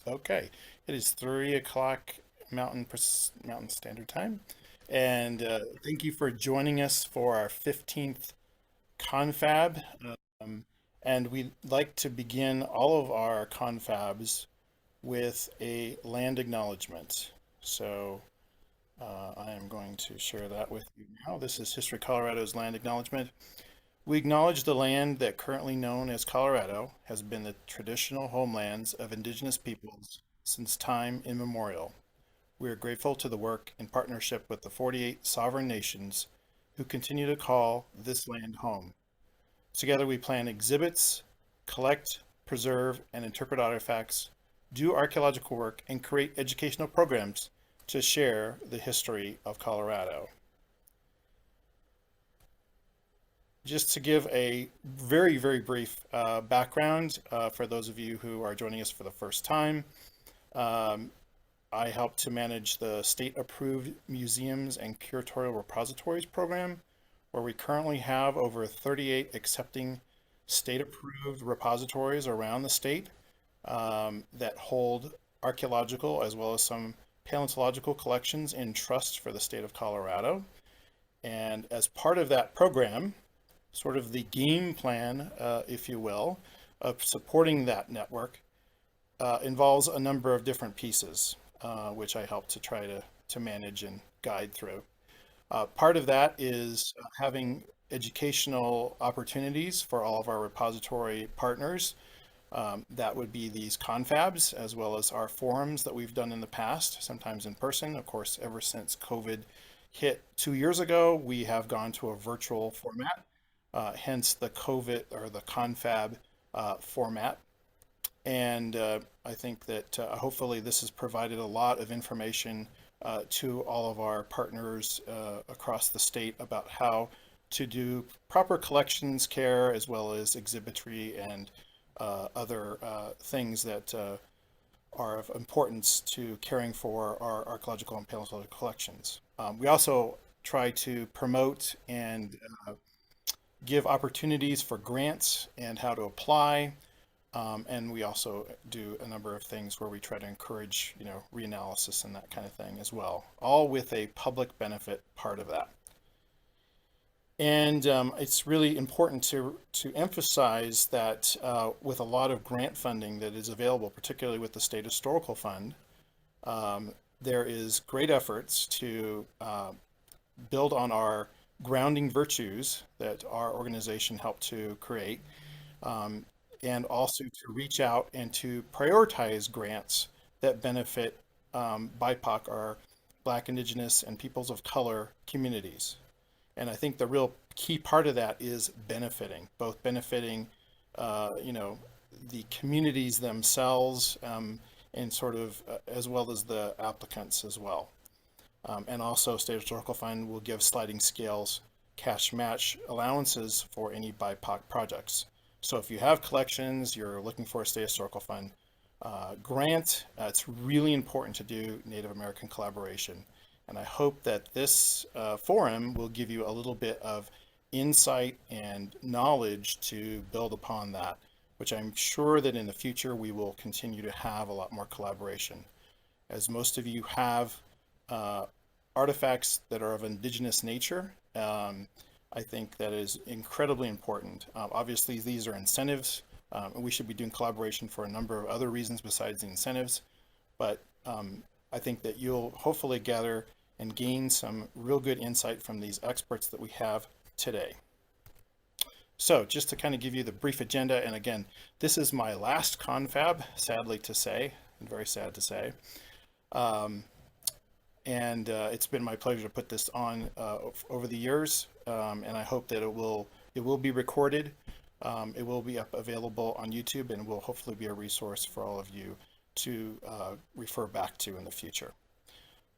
Okay, it is 3 o'clock Mountain Standard Time, and thank you for joining us for our 15th Confab. Um, and we'd like to begin all of our confabs with a land acknowledgement. So I am going to share that with you now. This is History Colorado's land acknowledgement. We acknowledge the land that currently known as Colorado has been the traditional homelands of indigenous peoples since time immemorial. We are grateful to the work in partnership with the 48 sovereign nations who continue to call this land home. Together we plan exhibits, collect, preserve, and interpret artifacts, do archaeological work, and create educational programs to share the history of Colorado. Just to give a very, very brief background for those of you who are joining us for the first time, um, I help to manage the state-approved museums and curatorial repositories program, where we currently have over 38 accepting state-approved repositories around the state that hold archaeological as well as some paleontological collections in trust for the state of Colorado. And as part of that program, sort of the game plan, if you will, of supporting that network involves a number of different pieces, which I help to try to manage and guide through. Part of that is having educational opportunities for all of our repository partners. That would be these confabs, as well as our forums that we've done in the past, sometimes in person. Of course, ever since COVID hit 2 years ago, we have gone to a virtual format, hence the COVID or the confab format. And I think that hopefully this has provided a lot of information to all of our partners across the state about how to do proper collections care as well as exhibitry and other things that are of importance to caring for our archaeological and paleontological collections. We also try to promote and give opportunities for grants and how to apply. And we also do a number of things where we try to encourage, reanalysis and that kind of thing as well, all with a public benefit part of that. And it's really important to emphasize that with a lot of grant funding that is available, particularly with the State Historical Fund, there is great efforts to build on our grounding virtues that our organization helped to create, and also to reach out and to prioritize grants that benefit BIPOC, or Black, Indigenous, and peoples of color communities. And I think the real key part of that is both benefiting, the communities themselves, and sort of as well as the applicants as well. And also, State Historical Fund will give sliding scales cash match allowances for any BIPOC projects. So if you have collections, you're looking for a State Historical Fund grant, it's really important to do Native American collaboration. And I hope that this forum will give you a little bit of insight and knowledge to build upon that, which I'm sure that in the future we will continue to have a lot more collaboration. As most of you have artifacts that are of indigenous nature, I think that is incredibly important. Obviously, these are incentives, and we should be doing collaboration for a number of other reasons besides the incentives. But I think that you'll hopefully gather and gain some real good insight from these experts that we have today. So just to kind of give you the brief agenda, and again, this is my last confab, sadly to say, and very sad to say. And it's been my pleasure to put this on over the years, and I hope that it will be recorded. It will be available on YouTube, and will hopefully be a resource for all of you to refer back to in the future.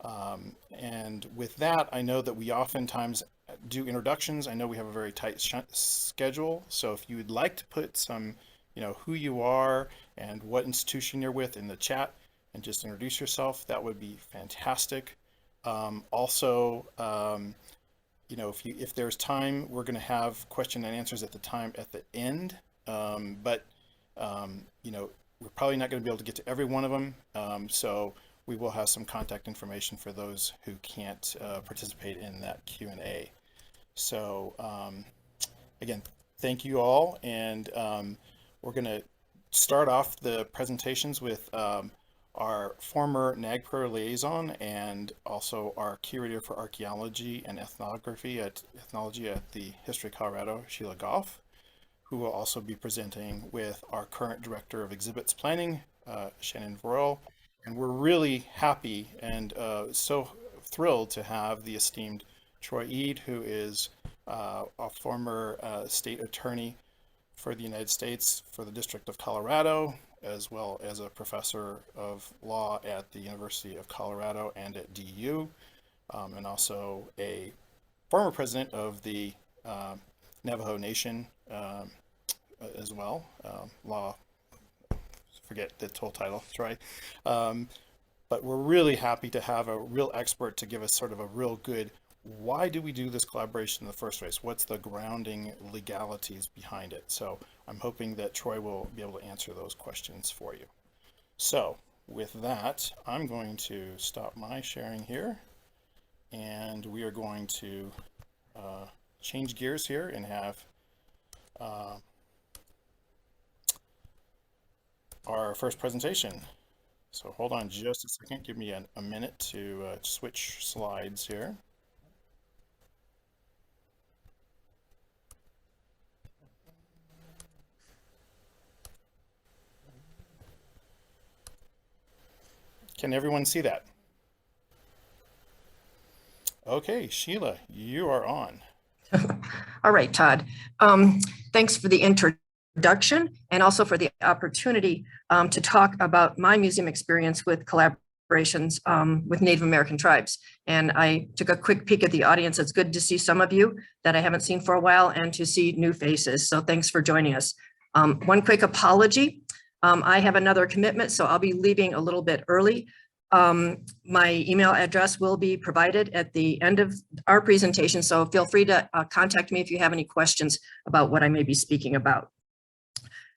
And with that, I know that we oftentimes do introductions. I know we have a very tight schedule, so if you would like to put some, who you are and what institution you're with in the chat, and just introduce yourself, that would be fantastic. Also, if there's time, we're going to have question and answers at the end. But we're probably not going to be able to get to every one of them. So we will have some contact information for those who can't participate in that Q&A. So again, thank you all. And we're going to start off the presentations with our former NAGPRO liaison and also our curator for archaeology and ethnology at the History of Colorado, Sheila Goff, who will also be presenting with our current director of exhibits planning, Shannon Vroll. And we're really happy and so thrilled to have the esteemed Troy Eade, who is a former state attorney for the United States for the District of Colorado, as well as a professor of law at the University of Colorado and at DU, and also a former president of the Navajo Nation as well. Law, forget the whole title, Troy. But we're really happy to have a real expert to give us sort of a real good, why do we do this collaboration in the first place? What's the grounding legalities behind it? So I'm hoping that Troy will be able to answer those questions for you. So with that, I'm going to stop my sharing here, and we are going to change gears here and have our first presentation. So hold on just a second, give me a minute to switch slides here. Can everyone see that? Okay, Sheila, you are on. All right, Todd. Thanks for the introduction and also for the opportunity to talk about my museum experience with collaborations with Native American tribes. And I took a quick peek at the audience. It's good to see some of you that I haven't seen for a while and to see new faces. So thanks for joining us. One quick apology. I have another commitment, so I'll be leaving a little bit early. My email address will be provided at the end of our presentation, so feel free to contact me if you have any questions about what I may be speaking about.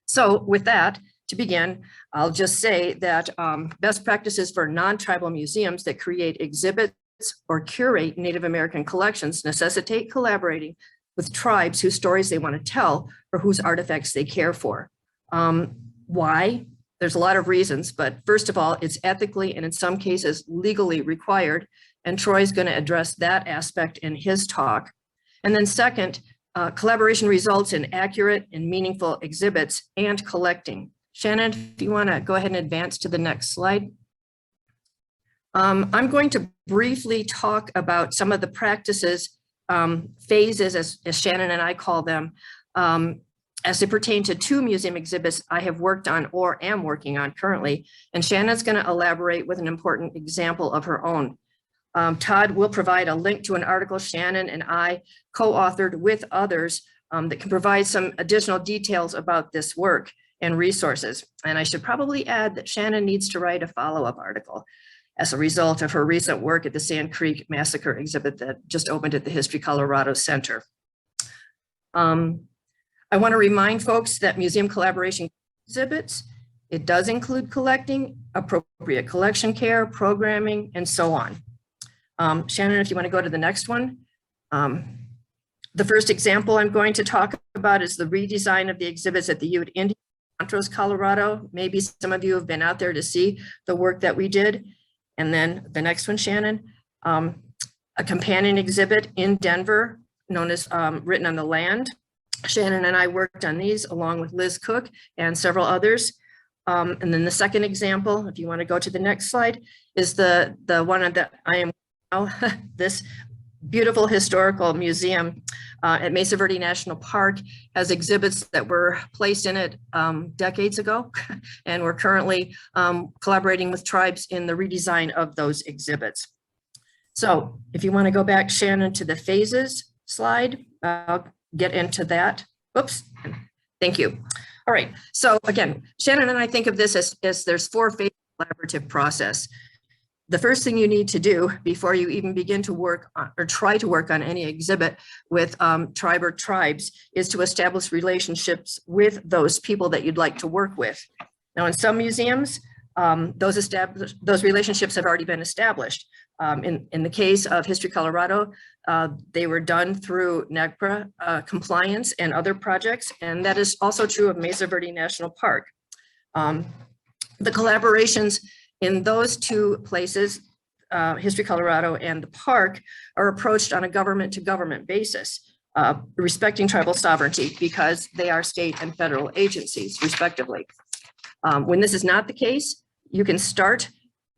So with that, to begin, I'll just say that best practices for non-tribal museums that create exhibits or curate Native American collections necessitate collaborating with tribes whose stories they want to tell or whose artifacts they care for. Why? There's a lot of reasons, but first of all, it's ethically and in some cases legally required, and Troy's going to address that aspect in his talk. And then second, collaboration results in accurate and meaningful exhibits and collecting. Shannon, if you want to go ahead and advance to the next slide. I'm going to briefly talk about some of the practices, phases, as Shannon and I call them, as they pertain to two museum exhibits I have worked on or am working on currently. And Shannon's going to elaborate with an important example of her own. Todd will provide a link to an article Shannon and I co-authored with others that can provide some additional details about this work and resources. And I should probably add that Shannon needs to write a follow-up article as a result of her recent work at the Sand Creek Massacre exhibit that just opened at the History Colorado Center. I want to remind folks that museum collaboration exhibits, it does include collecting, appropriate collection care, programming, and so on. Shannon, if you want to go to the next one. The first example I'm going to talk about is the redesign of the exhibits at the Ute Indian, Montrose, Colorado. Maybe some of you have been out there to see the work that we did. And then the next one, Shannon, a companion exhibit in Denver known as Written on the Land. Shannon and I worked on these along with Liz Cook and several others. And then the second example, if you want to go to the next slide, is the one that I am now, this beautiful historical museum at Mesa Verde National Park has exhibits that were placed in it decades ago. And we're currently collaborating with tribes in the redesign of those exhibits. So if you want to go back, Shannon, to the phases slide, I'll get into that. Oops, thank you. All right, so again, Shannon and I think of this as there's four phase collaborative process. The first thing you need to do before you even begin to work on, or try to work on any exhibit with tribe or tribes is to establish relationships with those people that you'd like to work with. Now, in some museums, those relationships have already been established. In the case of History Colorado, they were done through NAGPRA compliance and other projects, and that is also true of Mesa Verde National Park. The collaborations in those two places, History Colorado and the park, are approached on a government-to-government basis, respecting tribal sovereignty because they are state and federal agencies, respectively. When this is not the case, you can start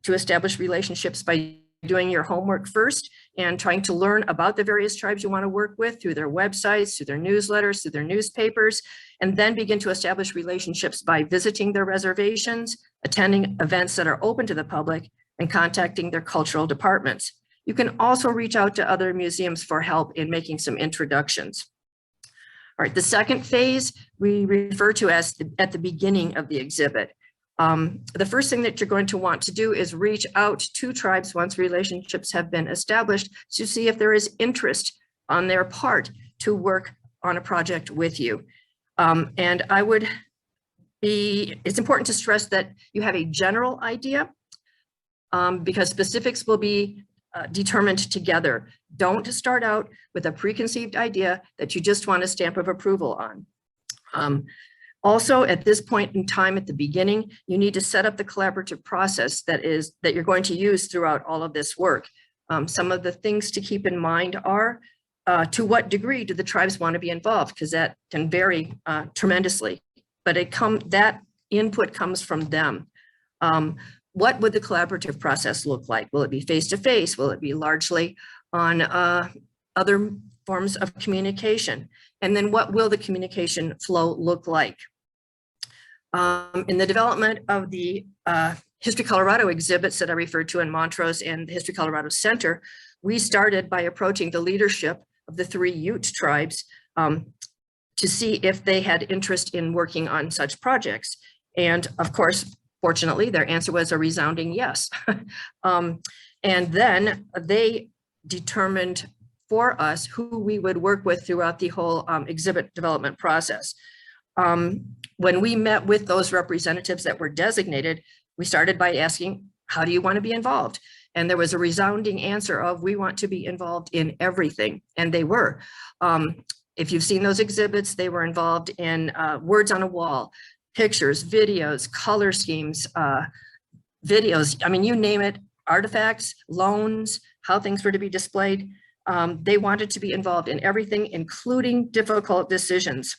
to establish relationships by doing your homework first and trying to learn about the various tribes you want to work with through their websites, through their newsletters, through their newspapers, and then begin to establish relationships by visiting their reservations, attending events that are open to the public, and contacting their cultural departments. You can also reach out to other museums for help in making some introductions. All right, the second phase we refer to as at the beginning of the exhibit. The first thing that you're going to want to do is reach out to tribes once relationships have been established to see if there is interest on their part to work on a project with you. And it's important to stress that you have a general idea because specifics will be determined together. Don't start out with a preconceived idea that you just want a stamp of approval on. Also, at this point in time at the beginning, you need to set up the collaborative process that you're going to use throughout all of this work. Some of the things to keep in mind are to what degree do the tribes want to be involved, because that can vary tremendously, but that input comes from them. What would the collaborative process look like? Will it be face-to-face? Will it be largely on other forms of communication? And then what will the communication flow look like? In the development of the History Colorado exhibits that I referred to in Montrose and the History Colorado Center, we started by approaching the leadership of the 3 Ute tribes to see if they had interest in working on such projects. And of course, fortunately, their answer was a resounding yes. And then they determined for us who we would work with throughout the whole exhibit development process. When we met with those representatives that were designated, we started by asking, how do you want to be involved? And there was a resounding answer of, we want to be involved in everything. And they were. If you've seen those exhibits, they were involved in words on a wall, pictures, videos, color schemes, videos, I mean, you name it, artifacts, loans, how things were to be displayed. They wanted to be involved in everything, including difficult decisions.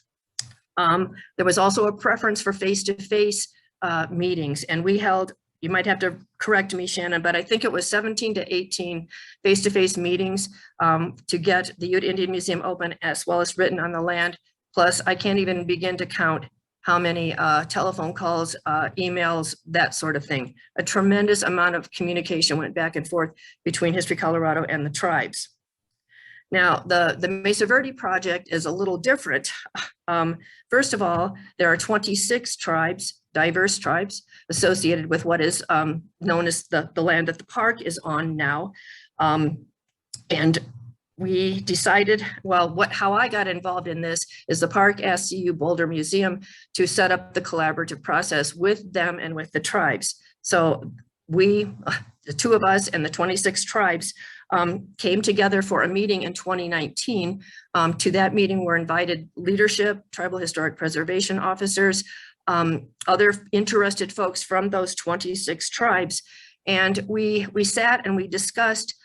There was also a preference for face-to-face meetings, and we held, you might have to correct me, Shannon, but I think it was 17 to 18 face-to-face meetings to get the Ute Indian Museum open, as well as written on the land. Plus, I can't even begin to count how many telephone calls, emails, that sort of thing. A tremendous amount of communication went back and forth between History Colorado and the tribes. Now, the Mesa Verde project is a little different. First of all, there are 26 tribes, diverse tribes, associated with what is known as the land that the park is on now. And we decided, well, how I got involved in this is the park asked CU Boulder Museum to set up the collaborative process with them and with the tribes. So we, the 2 of us and the 26 tribes, came together for a meeting in 2019. To that meeting were invited leadership, tribal historic preservation officers, other interested folks from those 26 tribes. And we sat and we discussed,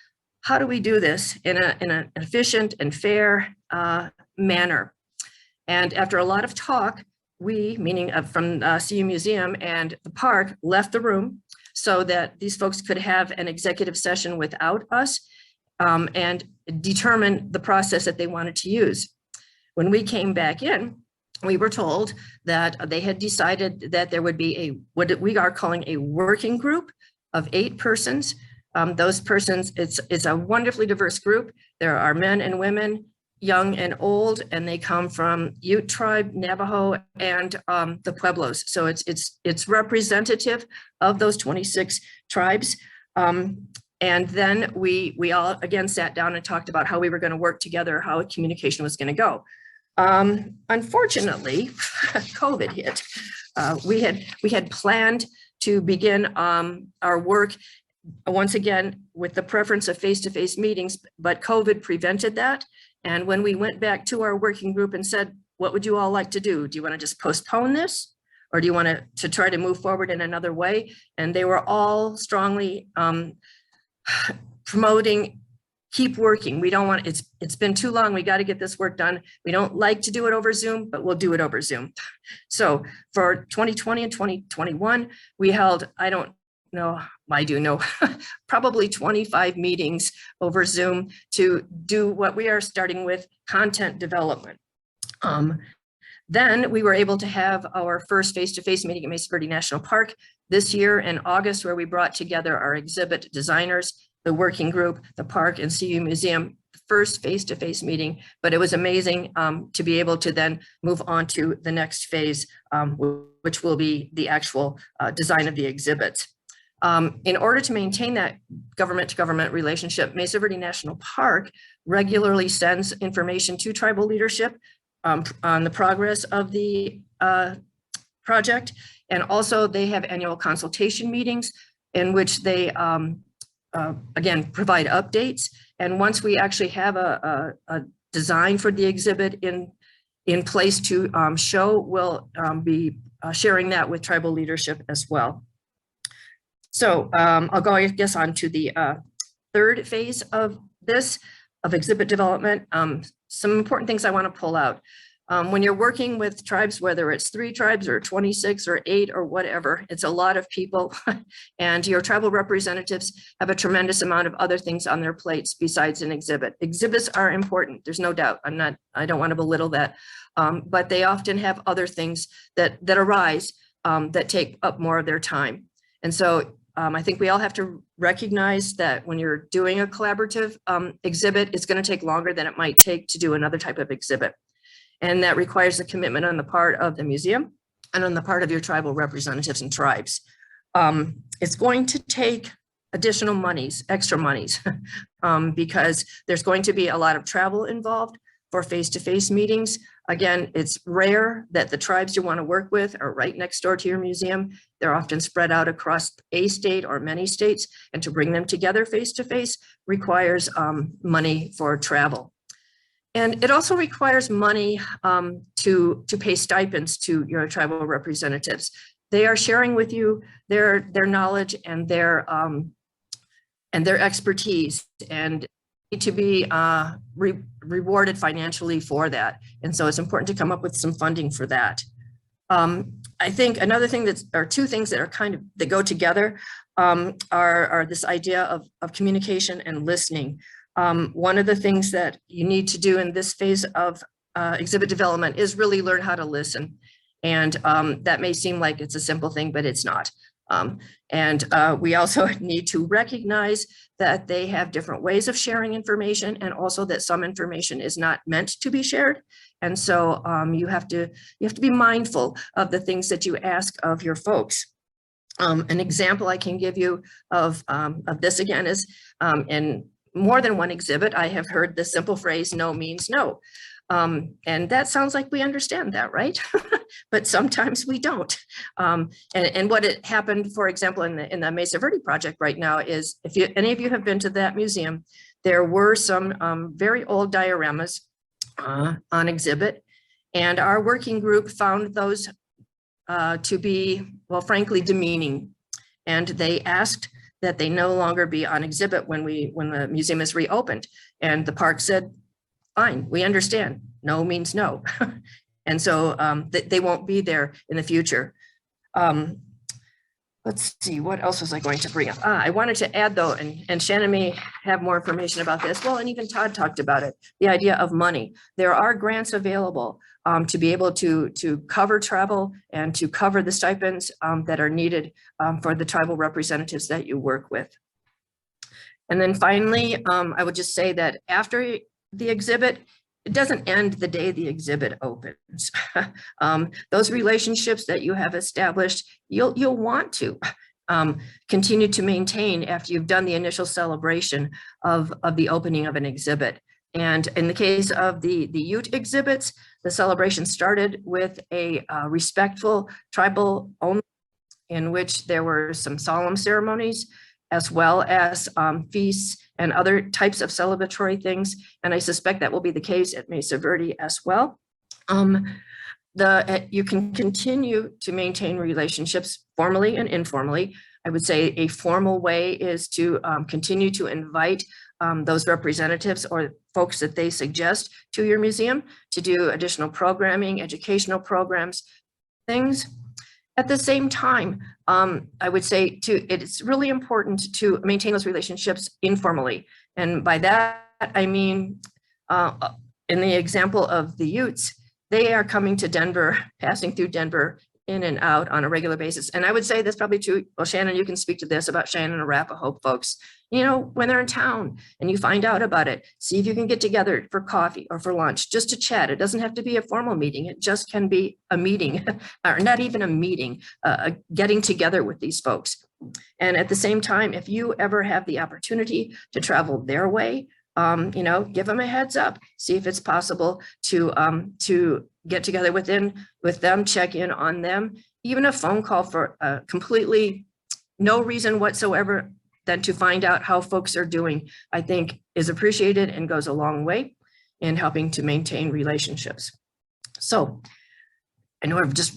how do we do this in an efficient and fair manner? And after a lot of talk, we, meaning from CU Museum and the park, left the room so that these folks could have an executive session without us and determine the process that they wanted to use. When we came back in, we were told that they had decided that there would be what we are calling a working group of 8 persons. Those persons, it's a wonderfully diverse group. There are men and women, young and old, and they come from Ute tribe, Navajo, and the Pueblos. So it's representative of those 26 tribes. And then we all again sat down and talked about how we were going to work together, how communication was going to go. Unfortunately, COVID hit. We had planned to begin our work once again with the preference of face-to-face meetings, but COVID prevented that. And when we went back to our working group and said, what would you all like to do? Do you want to just postpone this? Or do you want to try to move forward in another way? And they were all strongly promoting, keep working. We don't want, it's been too long. We got to get this work done. We don't like to do it over Zoom, but we'll do it over Zoom. So for 2020 and 2021, we held, I don't know, I do know, probably 25 meetings over Zoom to do what we are starting with, content development. Then we were able to have our first face-to-face meeting at Mesa Verde National Park this year in August, where we brought together our exhibit designers, the working group, the park and CU Museum, first face-to-face meeting, but it was amazing to be able to then move on to the next phase, which will be the actual design of the exhibits. In order to maintain that government-to-government relationship, Mesa Verde National Park regularly sends information to tribal leadership on the progress of the project. And also they have annual consultation meetings in which they, again, provide updates. And once we actually have a design for the exhibit in place to show, we'll be sharing that with tribal leadership as well. So I'll go, I guess, on to the third phase of this, of exhibit development. Some important things I want to pull out. When you're working with tribes, whether it's 3 tribes or 26 or 8 or whatever, it's a lot of people and your tribal representatives have a tremendous amount of other things on their plates besides an exhibit. Exhibits are important, there's no doubt. I don't want to belittle that, but they often have other things that arise that take up more of their time. And so I think we all have to recognize that when you're doing a collaborative exhibit, it's going to take longer than it might take to do another type of exhibit. And that requires a commitment on the part of the museum and on the part of your tribal representatives and tribes. It's going to take additional monies, extra monies, because there's going to be a lot of travel involved for face-to-face meetings. Again, it's rare that the tribes you want to work with are right next door to your museum. They're often spread out across a state or many states, and to bring them together face-to-face requires money for travel. And it also requires money to pay stipends to your tribal representatives. They are sharing with you their knowledge and their expertise, and need to be rewarded financially for that. And so it's important to come up with some funding for that. I think another thing or 2 things that are that go together are this idea of communication and listening. One of the things that you need to do in this phase of exhibit development is really learn how to listen. And that may seem like it's a simple thing, but it's not. We also need to recognize that they have different ways of sharing information, and also that some information is not meant to be shared. And so you have to be mindful of the things that you ask of your folks. An example I can give you of this again is in more than one exhibit, I have heard the simple phrase, no means no. And that sounds like we understand that, right? But sometimes we don't. And what had happened, for example, in the Mesa Verde project right now is, if any of you have been to that museum, there were some very old dioramas on exhibit, and our working group found those to be, well, frankly, demeaning. And they asked that they no longer be on exhibit when the museum is reopened. And the park said, fine, we understand. No means no. And so they won't be there in the future. Let's see, what else was I going to bring up? I wanted to add though, and Shannon may have more information about this. Well, and even Todd talked about it, the idea of money. There are grants available to be able to cover travel and to cover the stipends that are needed for the tribal representatives that you work with. And then finally, I would just say that after the exhibit, it doesn't end the day the exhibit opens. Those relationships that you have established, you'll want to continue to maintain after you've done the initial celebration of the opening of an exhibit. And in the case of the Ute exhibits, the celebration started with a respectful tribal only, in which there were some solemn ceremonies, as well as feasts and other types of celebratory things. And I suspect that will be the case at Mesa Verde as well. You can continue to maintain relationships formally and informally. I would say a formal way is to continue to invite those representatives or folks that they suggest to your museum to do additional programming, educational programs, things. At the same time, I would say it's really important to maintain those relationships informally. And by that, I mean, in the example of the Utes, they are coming to Denver, passing through Denver in and out on a regular basis. And I would say that's probably true. Well, Shannon, you can speak to this about Shannon Arapaho folks. You know, when they're in town and you find out about it, see if you can get together for coffee or for lunch, just to chat. It doesn't have to be a formal meeting. It just can be a meeting, or not even a meeting, getting together with these folks. And at the same time, if you ever have the opportunity to travel their way, you know, give them a heads up, see if it's possible to get together with them, check in on them, even a phone call for completely no reason whatsoever than to find out how folks are doing, I think is appreciated and goes a long way in helping to maintain relationships. So I know I've just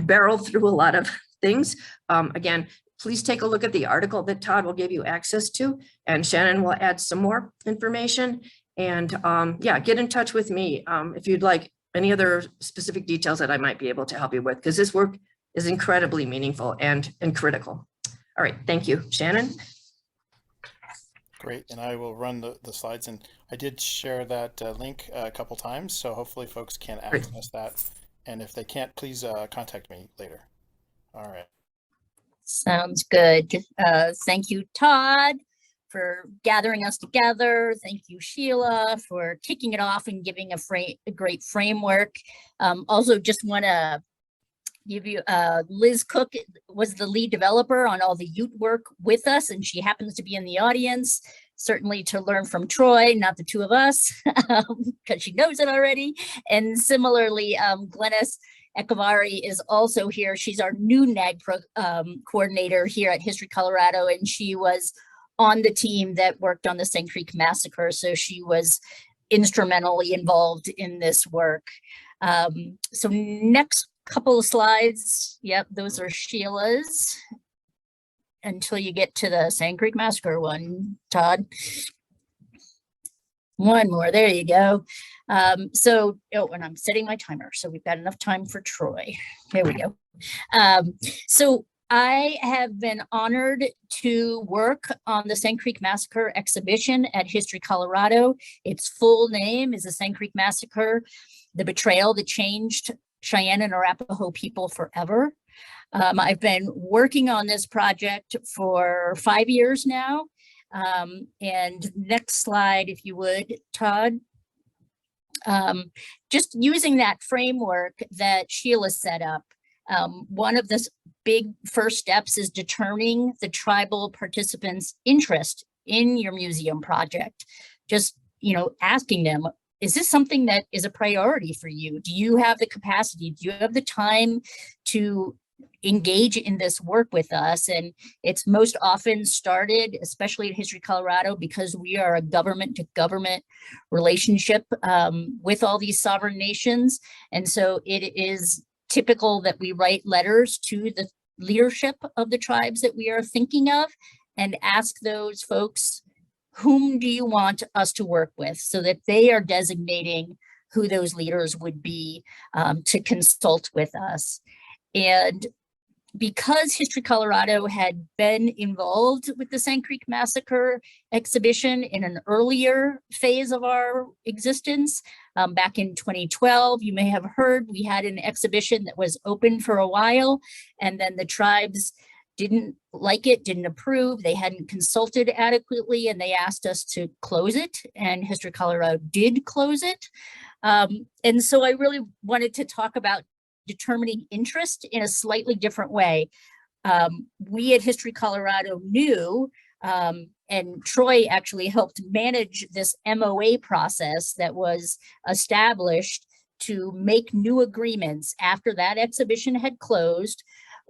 barreled through a lot of things. Again, please take a look at the article that Todd will give you access to, and Shannon will add some more information. And yeah, get in touch with me if you'd like any other specific details that I might be able to help you with, because this work is incredibly meaningful and critical. All right, thank you. Shannon? Great, and I will run the slides, and I did share that link a couple times, so hopefully folks can access that. And if they can't, please contact me later. All right. Sounds good. Thank you, Todd, for gathering us together. Thank you, Sheila, for kicking it off and giving a great framework. Also, just want to give you, Liz Cook was the lead developer on all the Ute work with us, and she happens to be in the audience, certainly to learn from Troy, not the two of us, because she knows it already. And similarly, Glennis Ekavari is also here. She's our new NAG coordinator here at History Colorado, and she was on the team that worked on the Sand Creek Massacre, so she was instrumentally involved in this work. So next couple of slides, yep, those are Sheila's, until you get to the Sand Creek Massacre one, Todd. One more, there you go. So, oh, and I'm setting my timer, so we've got enough time for Troy. There we go. So I have been honored to work on the Sand Creek Massacre exhibition at History Colorado. Its full name is the Sand Creek Massacre, the betrayal that changed Cheyenne and Arapaho people forever. I've been working on this project for 5 years now. And next slide, if you would, Todd. Just using that framework that Sheila set up, one of the big first steps is determining the tribal participants' interest in your museum project. Just, you know, asking them, is this something that is a priority for you? Do you have the capacity? Do you have the time to engage in this work with us? And it's most often started, especially at History Colorado, because we are a government to government relationship with all these sovereign nations. And so it is typical that we write letters to the leadership of the tribes that we are thinking of and ask those folks, whom do you want us to work with, so that they are designating who those leaders would be to consult with us. And because History Colorado had been involved with the Sand Creek Massacre exhibition in an earlier phase of our existence, back in 2012, you may have heard we had an exhibition that was open for a while, and then the tribes didn't like it, didn't approve, they hadn't consulted adequately, and they asked us to close it, and History Colorado did close it. And so I really wanted to talk about determining interest in a slightly different way. We at History Colorado knew and Troy actually helped manage this MOA process that was established to make new agreements after that exhibition had closed.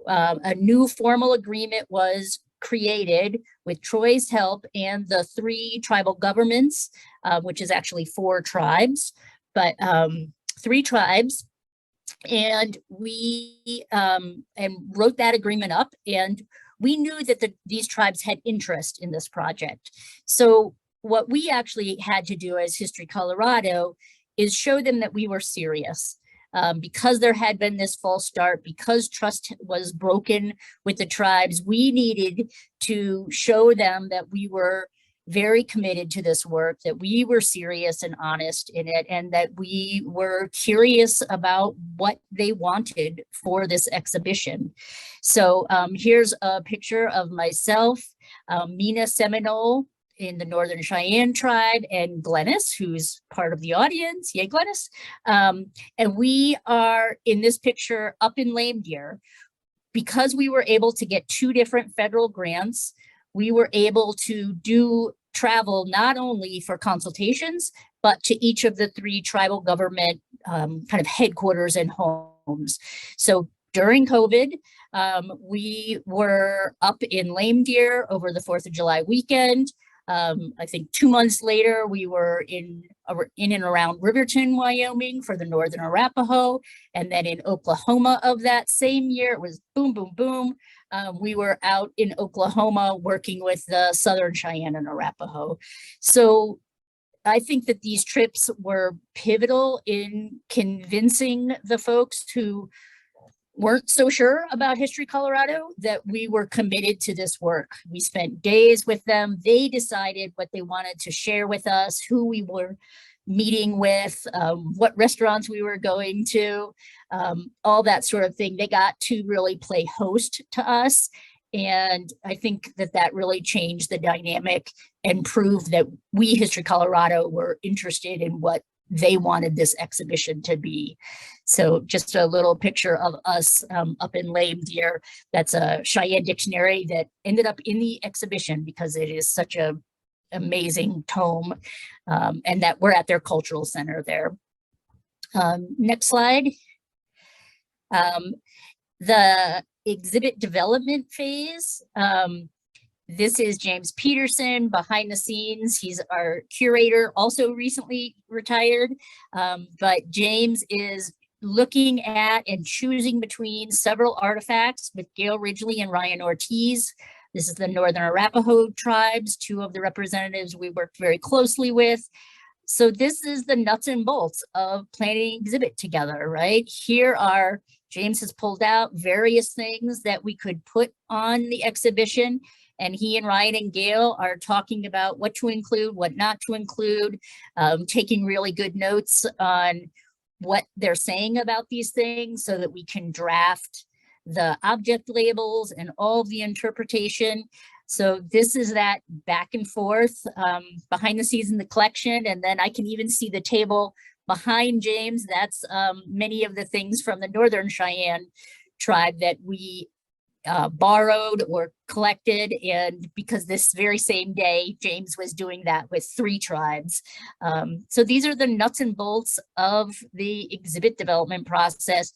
A new formal agreement was created with Troy's help and the 3 tribal governments, which is actually 4 tribes, but 3 tribes. And we and wrote that agreement up, and we knew that these tribes had interest in this project. So what we actually had to do as History Colorado is show them that we were serious. Because there had been this false start, because trust was broken with the tribes, we needed to show them that we were very committed to this work, that we were serious and honest in it, and that we were curious about what they wanted for this exhibition. So here's a picture of myself, Mina Seminole in the Northern Cheyenne tribe, and Glennis, who's part of the audience. Yay, Glennis. And we are in this picture up in Lame Deer. Because we were able to get 2 different federal grants, we were able to do travel not only for consultations, but to each of the 3 tribal government kind of headquarters and homes. So during COVID, we were up in Lame Deer over the 4th of July weekend. I think 2 months later, we were in and around Riverton, Wyoming for the Northern Arapaho. And then in Oklahoma of that same year, it was boom, boom, boom. We were out in Oklahoma working with the Southern Cheyenne and Arapaho. So I think that these trips were pivotal in convincing the folks who weren't so sure about History Colorado that we were committed to this work. We spent days with them. They decided what they wanted to share with us, who we were meeting with, what restaurants we were going to, all that sort of thing. They got to really play host to us. And I think that that really changed the dynamic and proved that we, History Colorado, were interested in what they wanted this exhibition to be. So just a little picture of us up in Lame Deer. That's a Cheyenne dictionary that ended up in the exhibition because it is such a amazing tome, and that we're at their cultural center there. Next slide. The exhibit development phase. This is James Peterson behind the scenes. He's our curator, also recently retired. But James is looking at and choosing between several artifacts with Gail Ridgely and Ryan Ortiz. This is the Northern Arapaho tribes, 2 of the representatives we worked very closely with. So this is the nuts and bolts of planning an exhibit together, right? Here are, James has pulled out various things that we could put on the exhibition. And he and Ryan and Gail are talking about what to include, what not to include, taking really good notes on what they're saying about these things so that we can draft the object labels and all the interpretation. So this is that back and forth behind the scenes in the collection. And then I can even see the table behind James. That's many of the things from the Northern Cheyenne tribe that we borrowed or collected. And because this very same day, James was doing that with 3 tribes. So these are the nuts and bolts of the exhibit development process.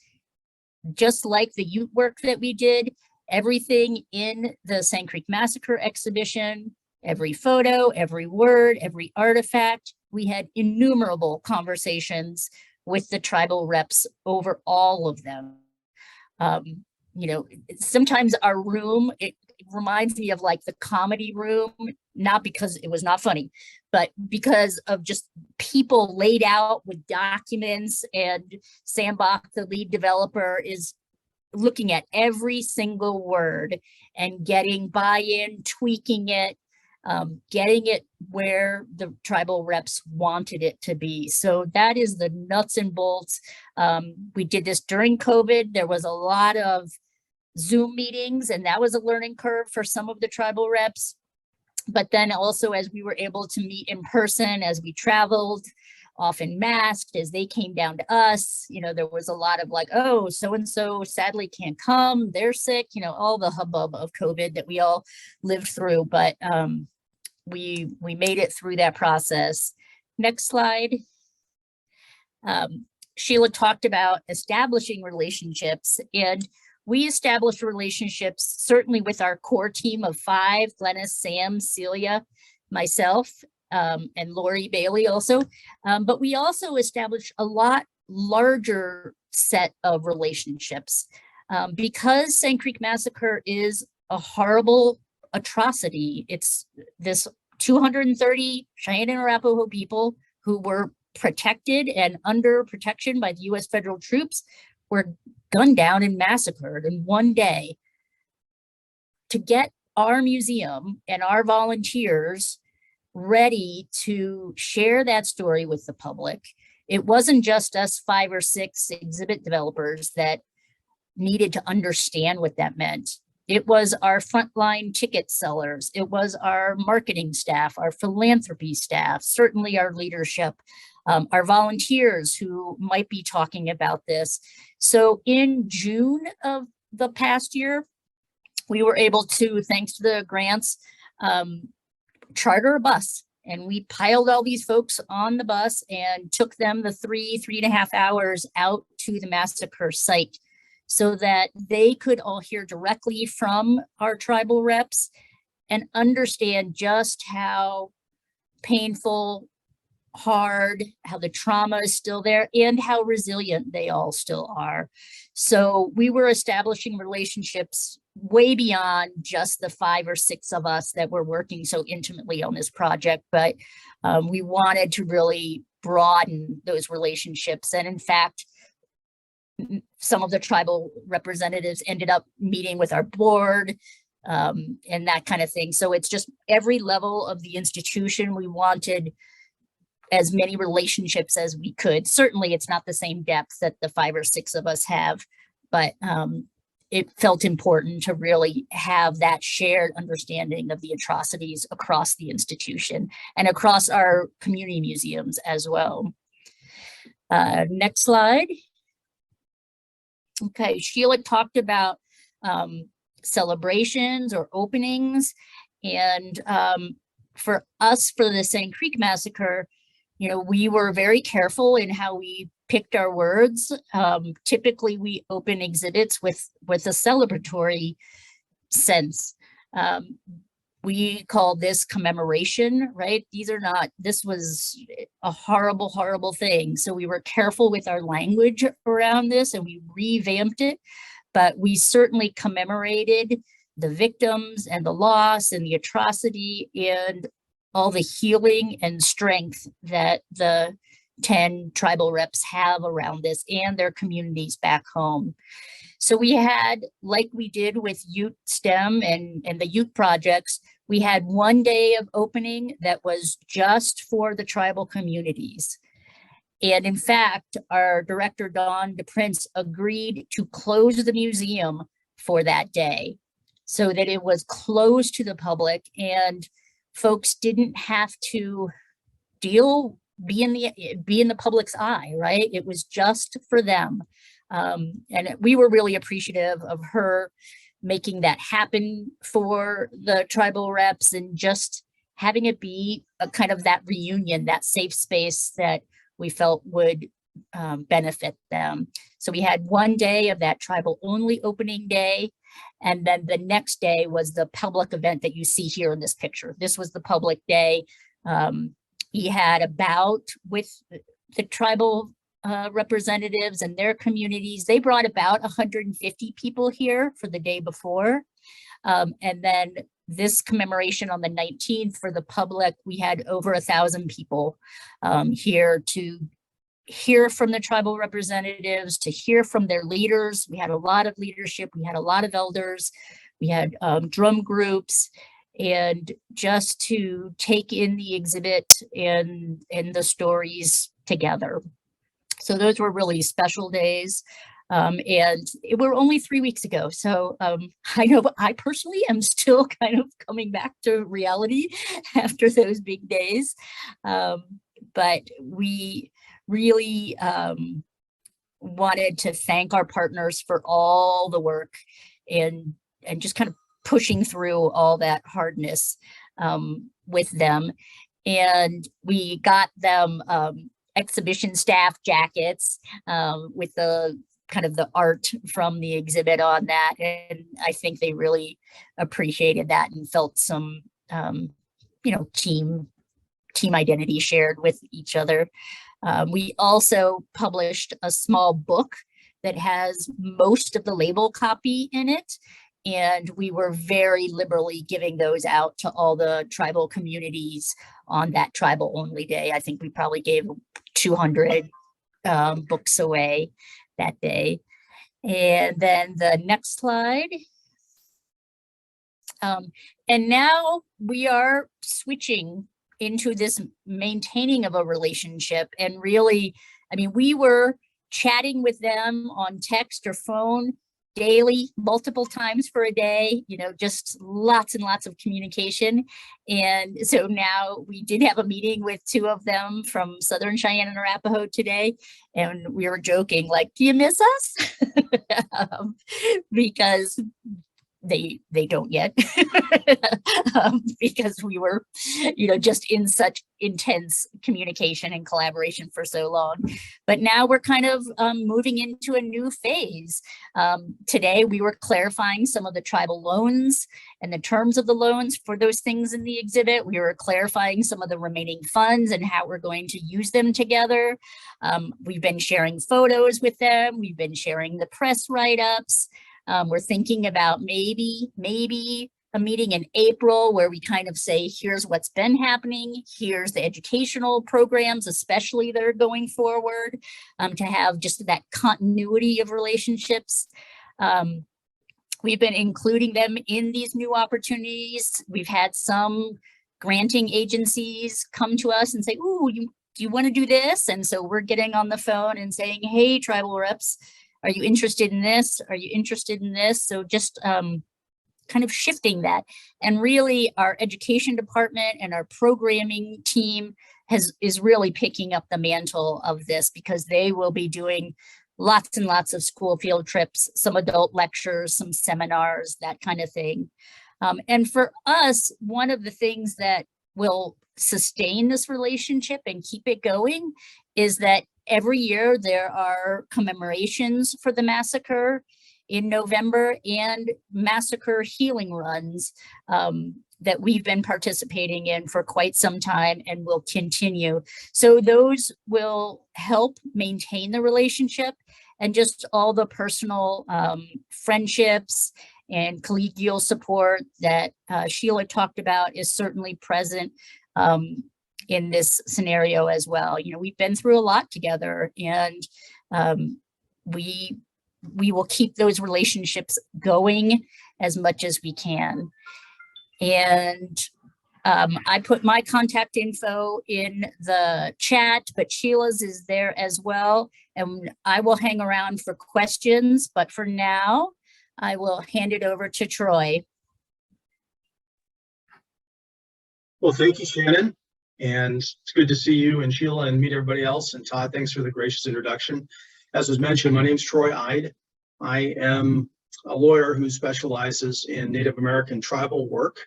Just like the Ute work that we did, everything in the Sand Creek Massacre exhibition, every photo, every word, every artifact, we had innumerable conversations with the tribal reps over all of them. You know, sometimes our room, it reminds me of like the comedy room, not because it was not funny, but because of just people laid out with documents, and Sam Bach, the lead developer, is looking at every single word and getting buy-in, tweaking it, getting it where the tribal reps wanted it to be. So that is the nuts and bolts. We did this during COVID. There was a lot of Zoom meetings, and that was a learning curve for some of the tribal reps. But then also, as we were able to meet in person, as we traveled, often masked, as they came down to us, you know, there was a lot of like, oh, so-and-so sadly can't come, they're sick, you know, all the hubbub of COVID that we all lived through. But we made it through that process. Next slide. Sheila talked about establishing relationships, and we established relationships certainly with our core team of 5, Glennis, Sam, Celia, myself, and Lori Bailey also. But we also established a lot larger set of relationships. Because Sand Creek Massacre is a horrible atrocity. It's this 230 Cheyenne and Arapaho people who were protected and under protection by the US federal troops were gunned down and massacred in one day. To get our museum and our volunteers ready to share that story with the public, it wasn't just us 5 or 6 exhibit developers that needed to understand what that meant. It was our frontline ticket sellers. It was our marketing staff, our philanthropy staff, certainly our leadership, our volunteers who might be talking about this. So in June of the past year, we were able to, thanks to the grants, charter a bus. And we piled all these folks on the bus and took them the 3.5 hours out to the massacre site so that they could all hear directly from our tribal reps and understand just how painful, hard, how the trauma is still there, and how resilient they all still are. So we were establishing relationships way beyond just the 5 or 6 of us that were working so intimately on this project, but we wanted to really broaden those relationships. And in fact, some of the tribal representatives ended up meeting with our board and that kind of thing. So it's just every level of the institution, we wanted as many relationships as we could. Certainly it's not the same depth that the 5 or 6 of us have, but it felt important to really have that shared understanding of the atrocities across the institution and across our community museums as well. Next slide. Okay, Sheila talked about celebrations or openings, and for us, for the Sand Creek Massacre, you know, we were very careful in how we picked our words. Typically, we open exhibits with a celebratory sense. We call this commemoration, right? This was a horrible, horrible thing. So we were careful with our language around this and we revamped it, but we certainly commemorated the victims and the loss and the atrocity and all the healing and strength that the 10 tribal reps have around this and their communities back home. So we had, like we did with Ute STEM and the Ute projects, we had one day of opening that was just for the tribal communities. And in fact, our director, Dawn DePrince, agreed to close the museum for that day so that it was closed to the public and folks didn't have to be in the public's eye, right? It was just for them. And we were really appreciative of her making that happen for the tribal reps and just having it be a kind of that reunion, that safe space that we felt would benefit them. So we had one day of that tribal only opening day. And then the next day was the public event that you see here in this picture. This was the public day. He had a bout with the tribal representatives and their communities. They brought about 150 people here for the day before. And then this commemoration on the 19th for the public, we had over 1,000 people here to hear from the tribal representatives, to hear from their leaders. We had a lot of leadership. We had a lot of elders. We had drum groups, and just to take in the exhibit and the stories together. So those were really special days. And it were only 3 weeks ago. So I know I personally am still kind of coming back to reality after those big days. But we really wanted to thank our partners for all the work and just kind of pushing through all that hardness. with them, and we got them exhibition staff jackets with the kind of the art from the exhibit on that, and I think they really appreciated that and felt some team identity shared with each other. We also published a small book that has most of the label copy in it, and we were very liberally giving those out to all the tribal communities on that tribal only day. I think we probably gave 200 books away that day. And then the next slide. And now we are switching into this maintaining of a relationship, and really, I mean, we were chatting with them on text or phone daily, multiple times for a day, just lots and lots of communication. And so now we did have a meeting with two of them from Southern Cheyenne and Arapaho today, and we were joking, like, do you miss us? Because they don't yet, because we were, just in such intense communication and collaboration for so long. But now we're kind of moving into a new phase. Today, we were clarifying some of the tribal loans and the terms of the loans for those things in the exhibit. We were clarifying some of the remaining funds and how we're going to use them together. We've been sharing photos with them. We've been sharing the press write-ups. We're thinking about maybe a meeting in April where we kind of say, here's what's been happening, here's the educational programs, especially that are going forward, to have just that continuity of relationships. We've been including them in these new opportunities. We've had some granting agencies come to us and say, ooh, do you want to do this? And so we're getting on the phone and saying, hey, tribal reps, are you interested in this? Are you interested in this? So just kind of shifting that. And really our education department and our programming team is really picking up the mantle of this, because they will be doing lots and lots of school field trips, some adult lectures, some seminars, that kind of thing. And for us, one of the things that will sustain this relationship and keep it going is that every year there are commemorations for the massacre in November and massacre healing runs that we've been participating in for quite some time and will continue. So those will help maintain the relationship, and just all the personal friendships and collegial support that Sheila talked about is certainly present in this scenario as well. We've been through a lot together, and we will keep those relationships going as much as we can. And I put my contact info in the chat, but Sheila's is there as well. And I will hang around for questions, but for now, I will hand it over to Troy. Well, thank you, Shannon. And it's good to see you and Sheila and meet everybody else. And Todd, thanks for the gracious introduction. As was mentioned, my name is Troy Ide. I am a lawyer who specializes in Native American tribal work,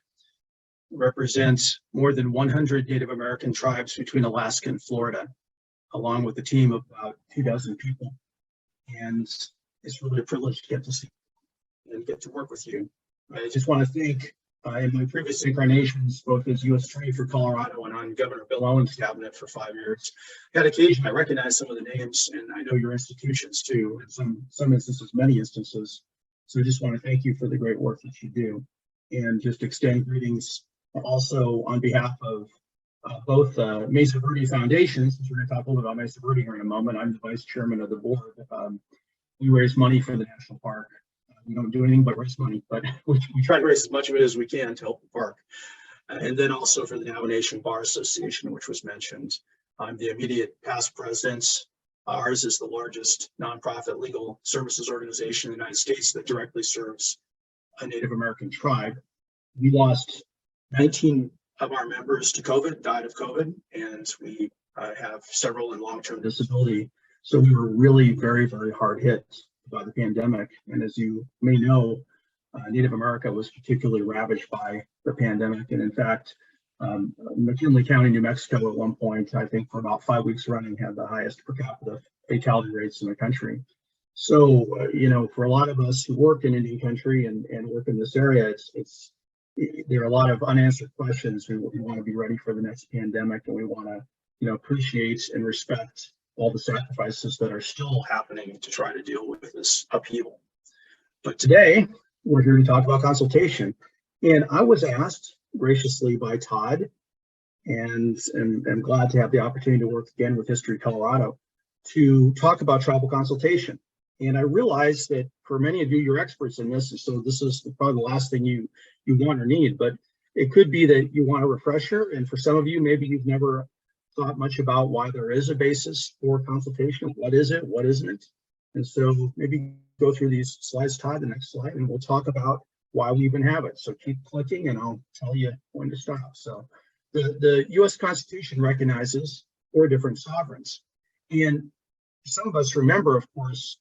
represents more than 100 Native American tribes between Alaska and Florida, along with a team of about 24 people. And it's really a privilege to get to see you and get to work with you. I just want to thank, in my previous incarnations, both as U.S. Attorney for Colorado and on Governor Bill Owens' cabinet for 5 years, had occasion I recognize some of the names, and I know your institutions too, in some instances, many instances. So I just want to thank you for the great work that you do, and just extend greetings also on behalf of both Mesa Verde Foundations, which we're going to talk a little bit about Mesa Verde here in a moment. I'm the vice chairman of the board. We raise money for the national park. We don't do anything but raise money, but we try to raise as much of it as we can to help the park. And then also for the Navajo Nation Bar Association, which was mentioned. I'm the immediate past president. Ours is the largest nonprofit legal services organization in the United States that directly serves a Native American tribe. We lost 19 of our members to COVID, died of COVID, and we have several in long-term disability. So we were really very, very hard hit by the pandemic. And as you may know, Native America was particularly ravaged by the pandemic. And in fact, McKinley County, New Mexico, at one point, I think for about 5 weeks running, had the highest per capita fatality rates in the country. So, for a lot of us who work in Indian country and work in this area, there are a lot of unanswered questions. We want to be ready for the next pandemic, and we want to, appreciate and respect all the sacrifices that are still happening to try to deal with this upheaval. But today, we're here to talk about consultation. And I was asked graciously by Todd, and I'm glad to have the opportunity to work again with History Colorado, to talk about tribal consultation. And I realize that for many of you, you're experts in this, and so this is probably the last thing you want or need, but it could be that you want a refresher. And for some of you, maybe you've never thought much about why there is a basis for consultation. What is it? What isn't it? And so maybe go through these slides, Todd, the next slide, and we'll talk about why we even have it. So keep clicking and I'll tell you when to stop. So the US Constitution recognizes 4 different sovereigns. And some of us remember, of course,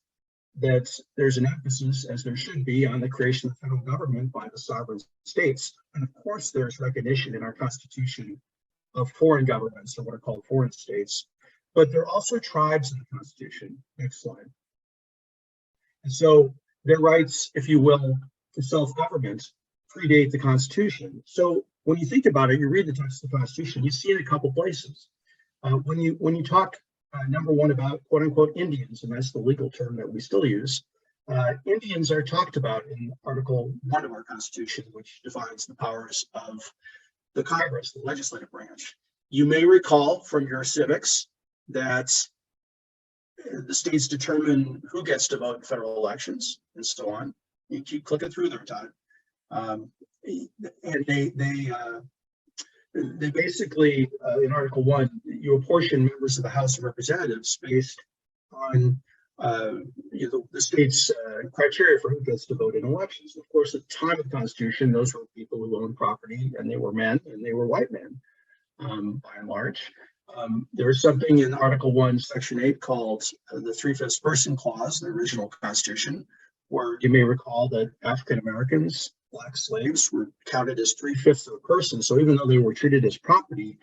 that there's an emphasis, as there should be, on the creation of the federal government by the sovereign states. And of course, there's recognition in our Constitution of foreign governments, or what are called foreign states. But there are also tribes in the Constitution. Next slide. And so their rights, if you will, to self-government predate the Constitution. So when you think about it, you read the text of the Constitution, you see it a couple places. When you talk, number one, about quote unquote Indians, and that's the legal term that we still use, Indians are talked about in Article 1 of our Constitution, which defines the powers of the Congress, the legislative branch. You may recall from your civics that the states determine who gets to vote in federal elections and so on. You keep clicking through there, Todd. And they basically, in Article 1, you apportion members of the House of Representatives based on the state's criteria for who gets to vote in elections. Of course, at the time of the Constitution, those were people who owned property, and they were men, and they were white men, by and large. There is something in Article 1, Section 8 called the 3/5 person clause, the original Constitution, where you may recall that African Americans, Black slaves, were counted as 3/5 of a person. So even though they were treated as property,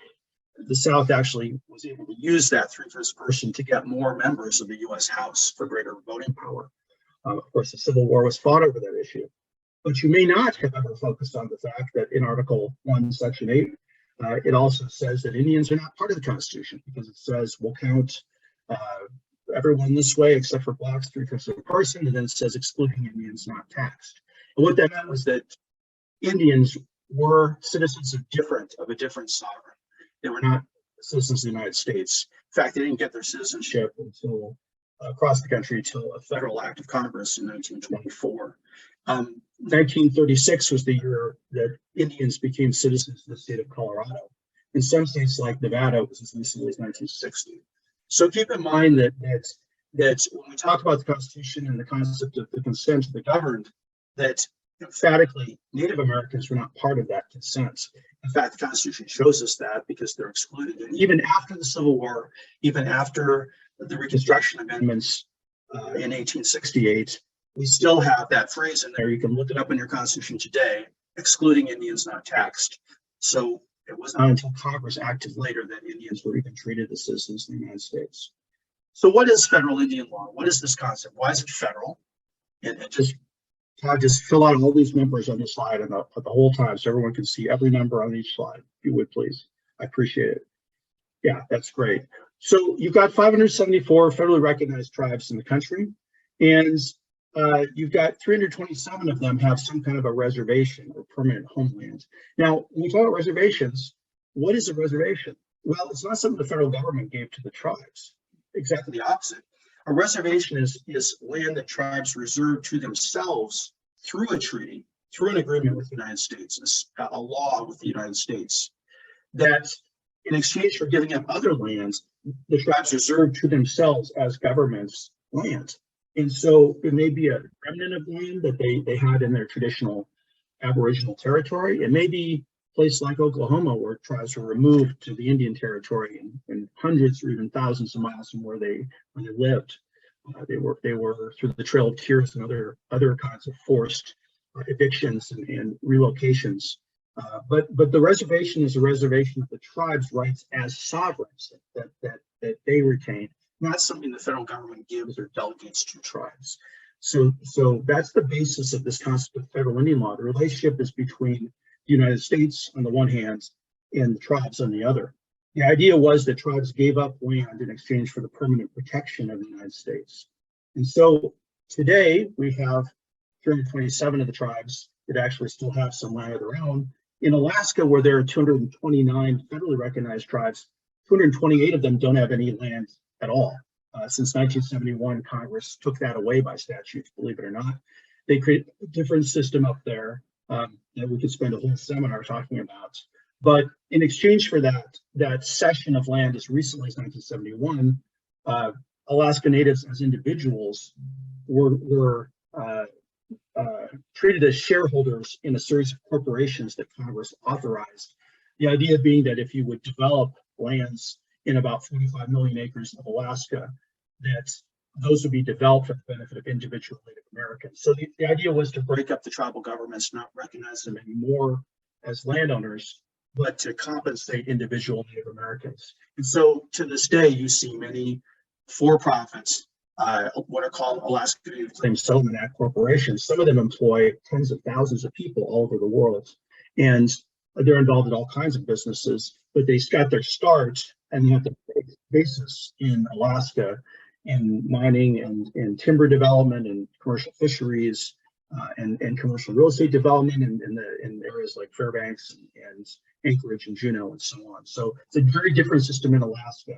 the South actually was able to use that 3/5 person to get more members of the U.S. House for greater voting power. Of course, the Civil War was fought over that issue. But you may not have ever focused on the fact that in Article 1, Section 8, it also says that Indians are not part of the Constitution, because it says we'll count everyone this way except for Blacks, 3/5 of a person, and then it says excluding Indians not taxed. And what that meant was that Indians were citizens of a different sovereign. They were not citizens of the United States. In fact, they didn't get their citizenship until across the country until a federal act of Congress in 1924. 1936 was the year that Indians became citizens of the state of Colorado. In some states like Nevada, it was as recently as 1960. So keep in mind that when we talk about the Constitution and the concept of the consent of the governed, that emphatically Native Americans were not part of that consent. In fact, the Constitution shows us that because they're excluded. And even after the Civil War, even after the Reconstruction Amendments in 1868, we still have that phrase in there. You can look it up in your Constitution today, excluding Indians not taxed. So it was not until Congress acted later that Indians were even treated as citizens in the United States. So what is federal Indian law? What is this concept? Why is it federal? And just fill out all these numbers on the slide and the whole time so everyone can see every number on each slide, if you would, please. I appreciate it. Yeah, that's great. So you've got 574 federally recognized tribes in the country, and you've got 327 of them have some kind of a reservation or permanent homeland. Now, when we talk about reservations, what is a reservation? Well, it's not something the federal government gave to the tribes. Exactly the opposite. A reservation is land that tribes reserve to themselves through a treaty, through an agreement with the United States, a law with the United States, that in exchange for giving up other lands, the tribes reserve to themselves as government's land. And so it may be a remnant of land that they had in their traditional Aboriginal territory. It may be a place like Oklahoma where tribes were removed to the Indian territory and hundreds or even thousands of miles from where they lived. They were through the Trail of Tears and other kinds of forced evictions and relocations But the reservation is a reservation of the tribe's rights as sovereigns that they retain, not something the federal government gives or delegates to tribes. So that's the basis of this concept of federal Indian law. The relationship is between the United States on the one hand and the tribes on the other. The idea was that tribes gave up land in exchange for the permanent protection of the United States. And so today we have 327 of the tribes that actually still have some land of their own. In Alaska, where there are 229 federally recognized tribes, 228 of them don't have any land at all. Since 1971, Congress took that away by statute, believe it or not. They create a different system up there that we could spend a whole seminar talking about. But in exchange for that cession of land as recently as 1971, Alaska Natives as individuals were treated as shareholders in a series of corporations that Congress authorized. The idea being that if you would develop lands in about 45 million acres of Alaska, that those would be developed for the benefit of individual Native Americans. So the idea was to break up the tribal governments, not recognize them anymore as landowners, but to compensate individual Native Americans. And so to this day, you see many for-profits, what are called Alaska Native Claims Settlement Act corporations. Some of them employ tens of thousands of people all over the world. And they're involved in all kinds of businesses, but they got their start and they have the basis in Alaska in mining and timber development and commercial fisheries and commercial real estate development in areas like Fairbanks and Anchorage and Juneau and so on. So it's a very different system in Alaska,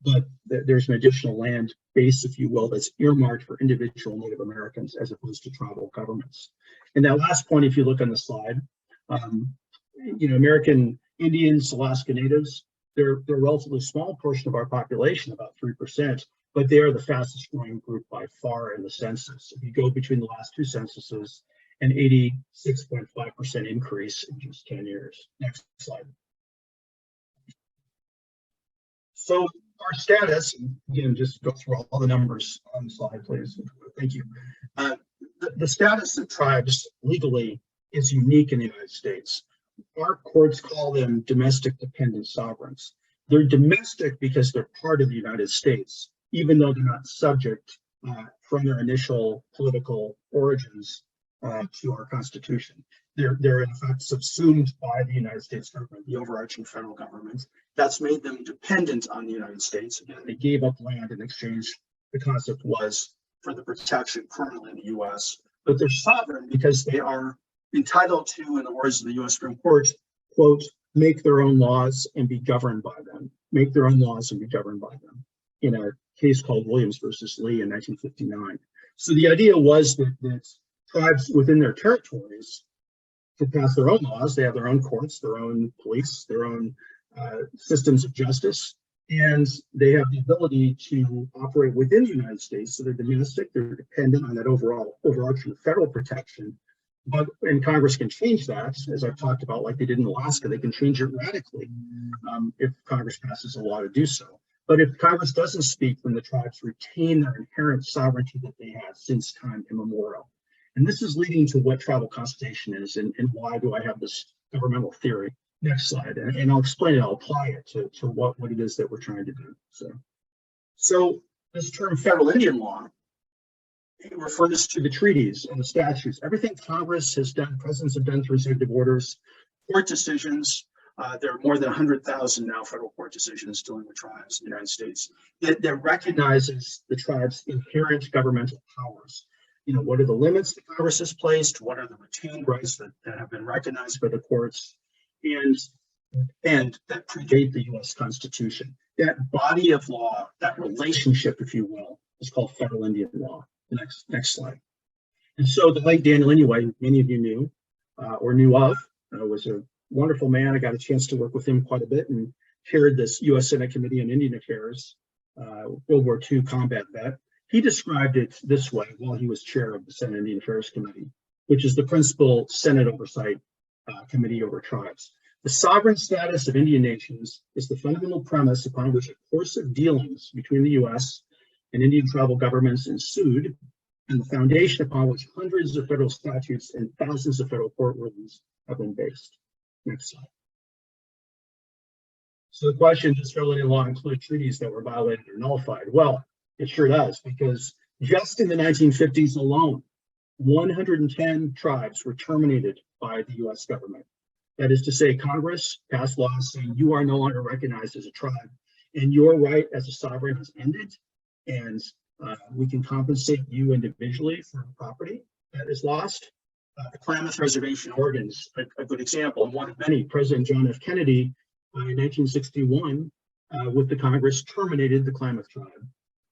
but there's an additional land base, if you will, that's earmarked for individual Native Americans as opposed to tribal governments. And that last point, if you look on the slide, American Indians, Alaska Natives, they're a relatively small portion of our population, about 3%, but they are the fastest growing group by far in the census. If you go between the last two censuses, an 86.5% increase in just 10 years. Next slide. So our status, again, just go through all the numbers on the slide, please. Thank you. The status of tribes legally is unique in the United States. Our courts call them domestic dependent sovereigns. They're domestic because they're part of the United States, even though they're not subject from their initial political origins to our Constitution. They're in fact subsumed by the United States government, the overarching federal government. That's made them dependent on the United States. Again, they gave up land in exchange. The concept was for the protection permanently in the U.S., but they're sovereign because they are entitled to, in the words of the U.S. Supreme Court, quote, make their own laws and be governed by them. Make their own laws and be governed by them, in a case called Williams versus Lee in 1959. So the idea was that tribes within their territories could pass their own laws. They have their own courts, their own police, their own systems of justice, and they have the ability to operate within the United States. So they're domestic, they're dependent on that overarching federal protection. And Congress can change that, as I've talked about, like they did in Alaska. They can change it radically if Congress passes a law to do so. But if Congress doesn't speak, then the tribes retain their inherent sovereignty that they have since time immemorial. And this is leading to what tribal consultation is and why do I have this governmental theory. Next slide, and I'll explain it, I'll apply it to what it is that we're trying to do. So this term federal Indian law, it refers to the treaties and the statutes, everything Congress has done, presidents have done through executive orders, court decisions. There are more than 100,000 now federal court decisions dealing with tribes in the United States that recognizes the tribes' inherent governmental powers. What are the limits that Congress has placed? What are the retained rights that have been recognized by the courts and that predate the U.S. Constitution? That body of law, that relationship, if you will, is called federal Indian law. The next slide. And so the late Daniel Inouye, many of you knew or knew of, was a wonderful man. I got a chance to work with him quite a bit and chaired this U.S. Senate Committee on Indian Affairs, World War II combat vet. He described it this way while he was chair of the Senate Indian Affairs Committee, which is the principal Senate oversight committee over tribes. The sovereign status of Indian nations is the fundamental premise upon which a course of dealings between the U.S. and Indian tribal governments ensued, and the foundation upon which hundreds of federal statutes and thousands of federal court rulings have been based. Next slide. So the question, does federal law include treaties that were violated or nullified? Well, it sure does, because just in the 1950s alone, 110 tribes were terminated by the US government. That is to say, Congress passed laws saying you are no longer recognized as a tribe and your right as a sovereign has ended, and we can compensate you individually for property that is lost. The Klamath Reservation, Oregon is a good example, and one of many. President John F. Kennedy in 1961 with the Congress terminated the Klamath tribe.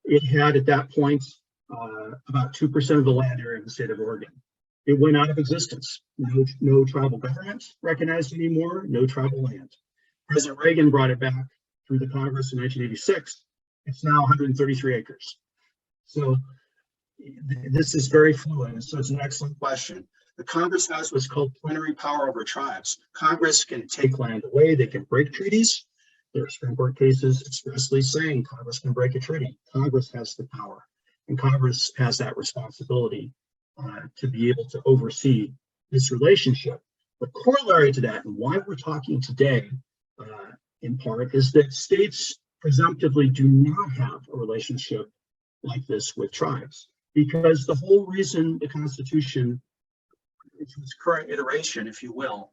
It had at that point about 2% of the land area in the state of Oregon. It went out of existence. No tribal government recognized anymore, no tribal land. President Reagan brought it back through the Congress in 1986. It's now 133 acres. So this is very fluid. So it's an excellent question. The Congress has what's called plenary power over tribes. Congress can take land away. They can break treaties. There are Supreme Court cases expressly saying Congress can break a treaty. Congress has the power, and Congress has that responsibility to be able to oversee this relationship. The corollary to that, and why we're talking today, in part, is that states presumptively do not have a relationship like this with tribes, because the whole reason the Constitution, its current iteration, if you will,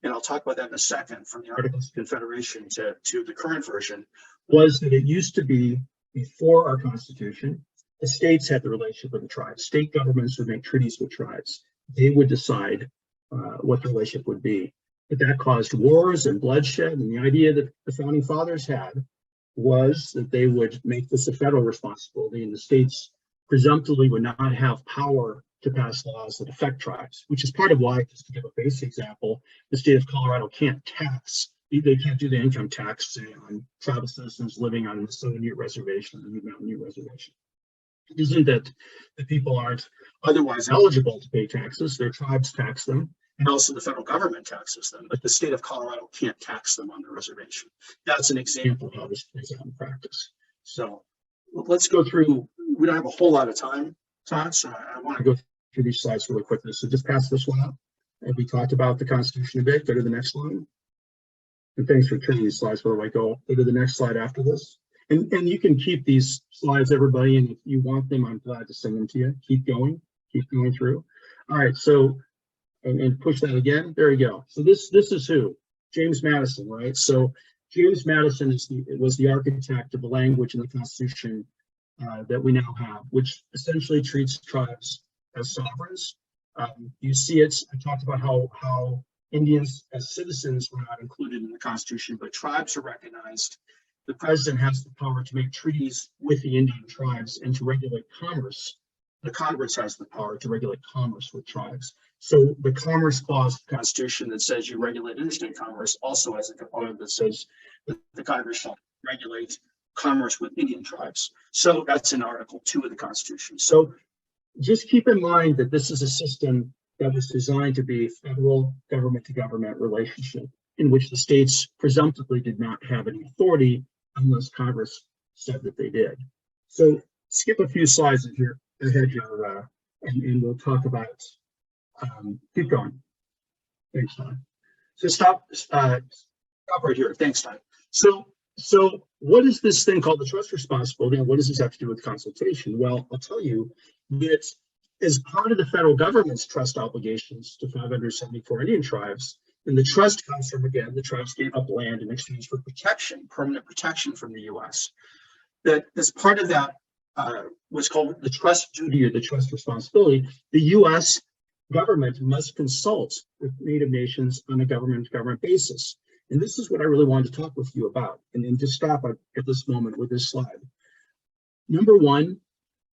and I'll talk about that in a second, from the Articles of Confederation to the current version, was that it used to be, before our Constitution, the states had the relationship with the tribes. State governments would make treaties with tribes. They would decide what the relationship would be. But that caused wars and bloodshed, and the idea that the founding fathers had was that they would make this a federal responsibility, and the states presumptively would not have power to pass laws that affect tribes, which is part of why, just to give a basic example, the state of Colorado can't tax, they can't do the income tax, say, on tribal citizens living on the Southern Ute Reservation, the Mountain Ute Reservation. It isn't that the people aren't otherwise eligible to pay taxes, their tribes tax them, and also the federal government taxes them, but the state of Colorado can't tax them on the reservation. That's an example of how this plays out in practice. So let's go through, we don't have a whole lot of time, Todd, so I want to go through these slides really quickly. So just pass this one up. And we talked about the Constitution a bit. Go to the next slide. And thanks for turning these slides, by the way. Go to the next slide after this. And you can keep these slides, everybody, and if you want them, I'm glad to send them to you. Keep going through. All right, so, and push that again. There you go. So this is who? James Madison, right? So James Madison was the architect of the language in the Constitution that we now have, which essentially treats tribes as sovereigns. You see it, I talked about how Indians as citizens were not included in the Constitution, but tribes are recognized. The president has the power to make treaties with the Indian tribes and to regulate commerce. The Congress has the power to regulate commerce with tribes. So the Commerce Clause of the Constitution that says you regulate interstate commerce also has a component that says that the Congress shall regulate commerce with Indian tribes. So that's in Article 2 of the Constitution. So just keep in mind that this is a system that was designed to be a federal government to government relationship in which the states presumptively did not have any authority unless Congress said that they did. So skip a few slides if you're ahead, and we'll talk about, keep going. Thanks, Todd. So stop right here. Thanks, Todd. So what is this thing called the trust responsibility, and what does this have to do with consultation? Well, I'll tell you that as part of the federal government's trust obligations to 574 Indian tribes, and the trust comes from, again, the tribes gave up land in exchange for protection, permanent protection from the U.S. That as part of that, what's called the trust duty or the trust responsibility, the U.S. government must consult with Native nations on a government-to-government basis. And this is what I really wanted to talk with you about, and then just stop at this moment with this slide. Number one,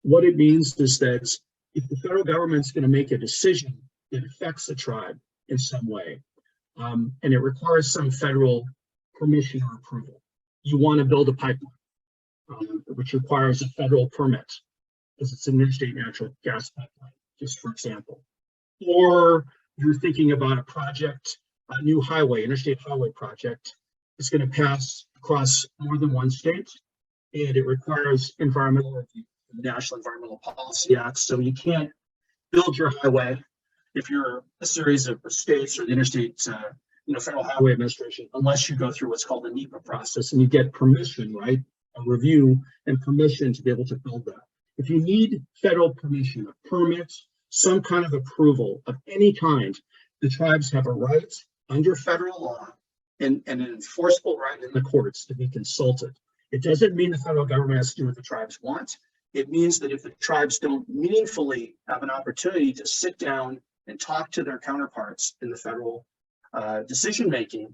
what it means is that if the federal government's going to make a decision that affects a tribe in some way, and it requires some federal permission or approval, you want to build a pipeline, which requires a federal permit, because it's an interstate natural gas pipeline, just for example. Or you're thinking about a project, a new highway, interstate highway project, is going to pass across more than one state, and it requires the National Environmental Policy Act. So you can't build your highway if you're a series of states or the interstate Federal Highway Administration, unless you go through what's called the NEPA process and you get permission, right? A review and permission to be able to build that. If you need federal permission, a permit, some kind of approval of any kind, the tribes have a right under federal law and an enforceable right in the courts to be consulted. It doesn't mean the federal government has to do what the tribes want. It means that if the tribes don't meaningfully have an opportunity to sit down and talk to their counterparts in the federal decision-making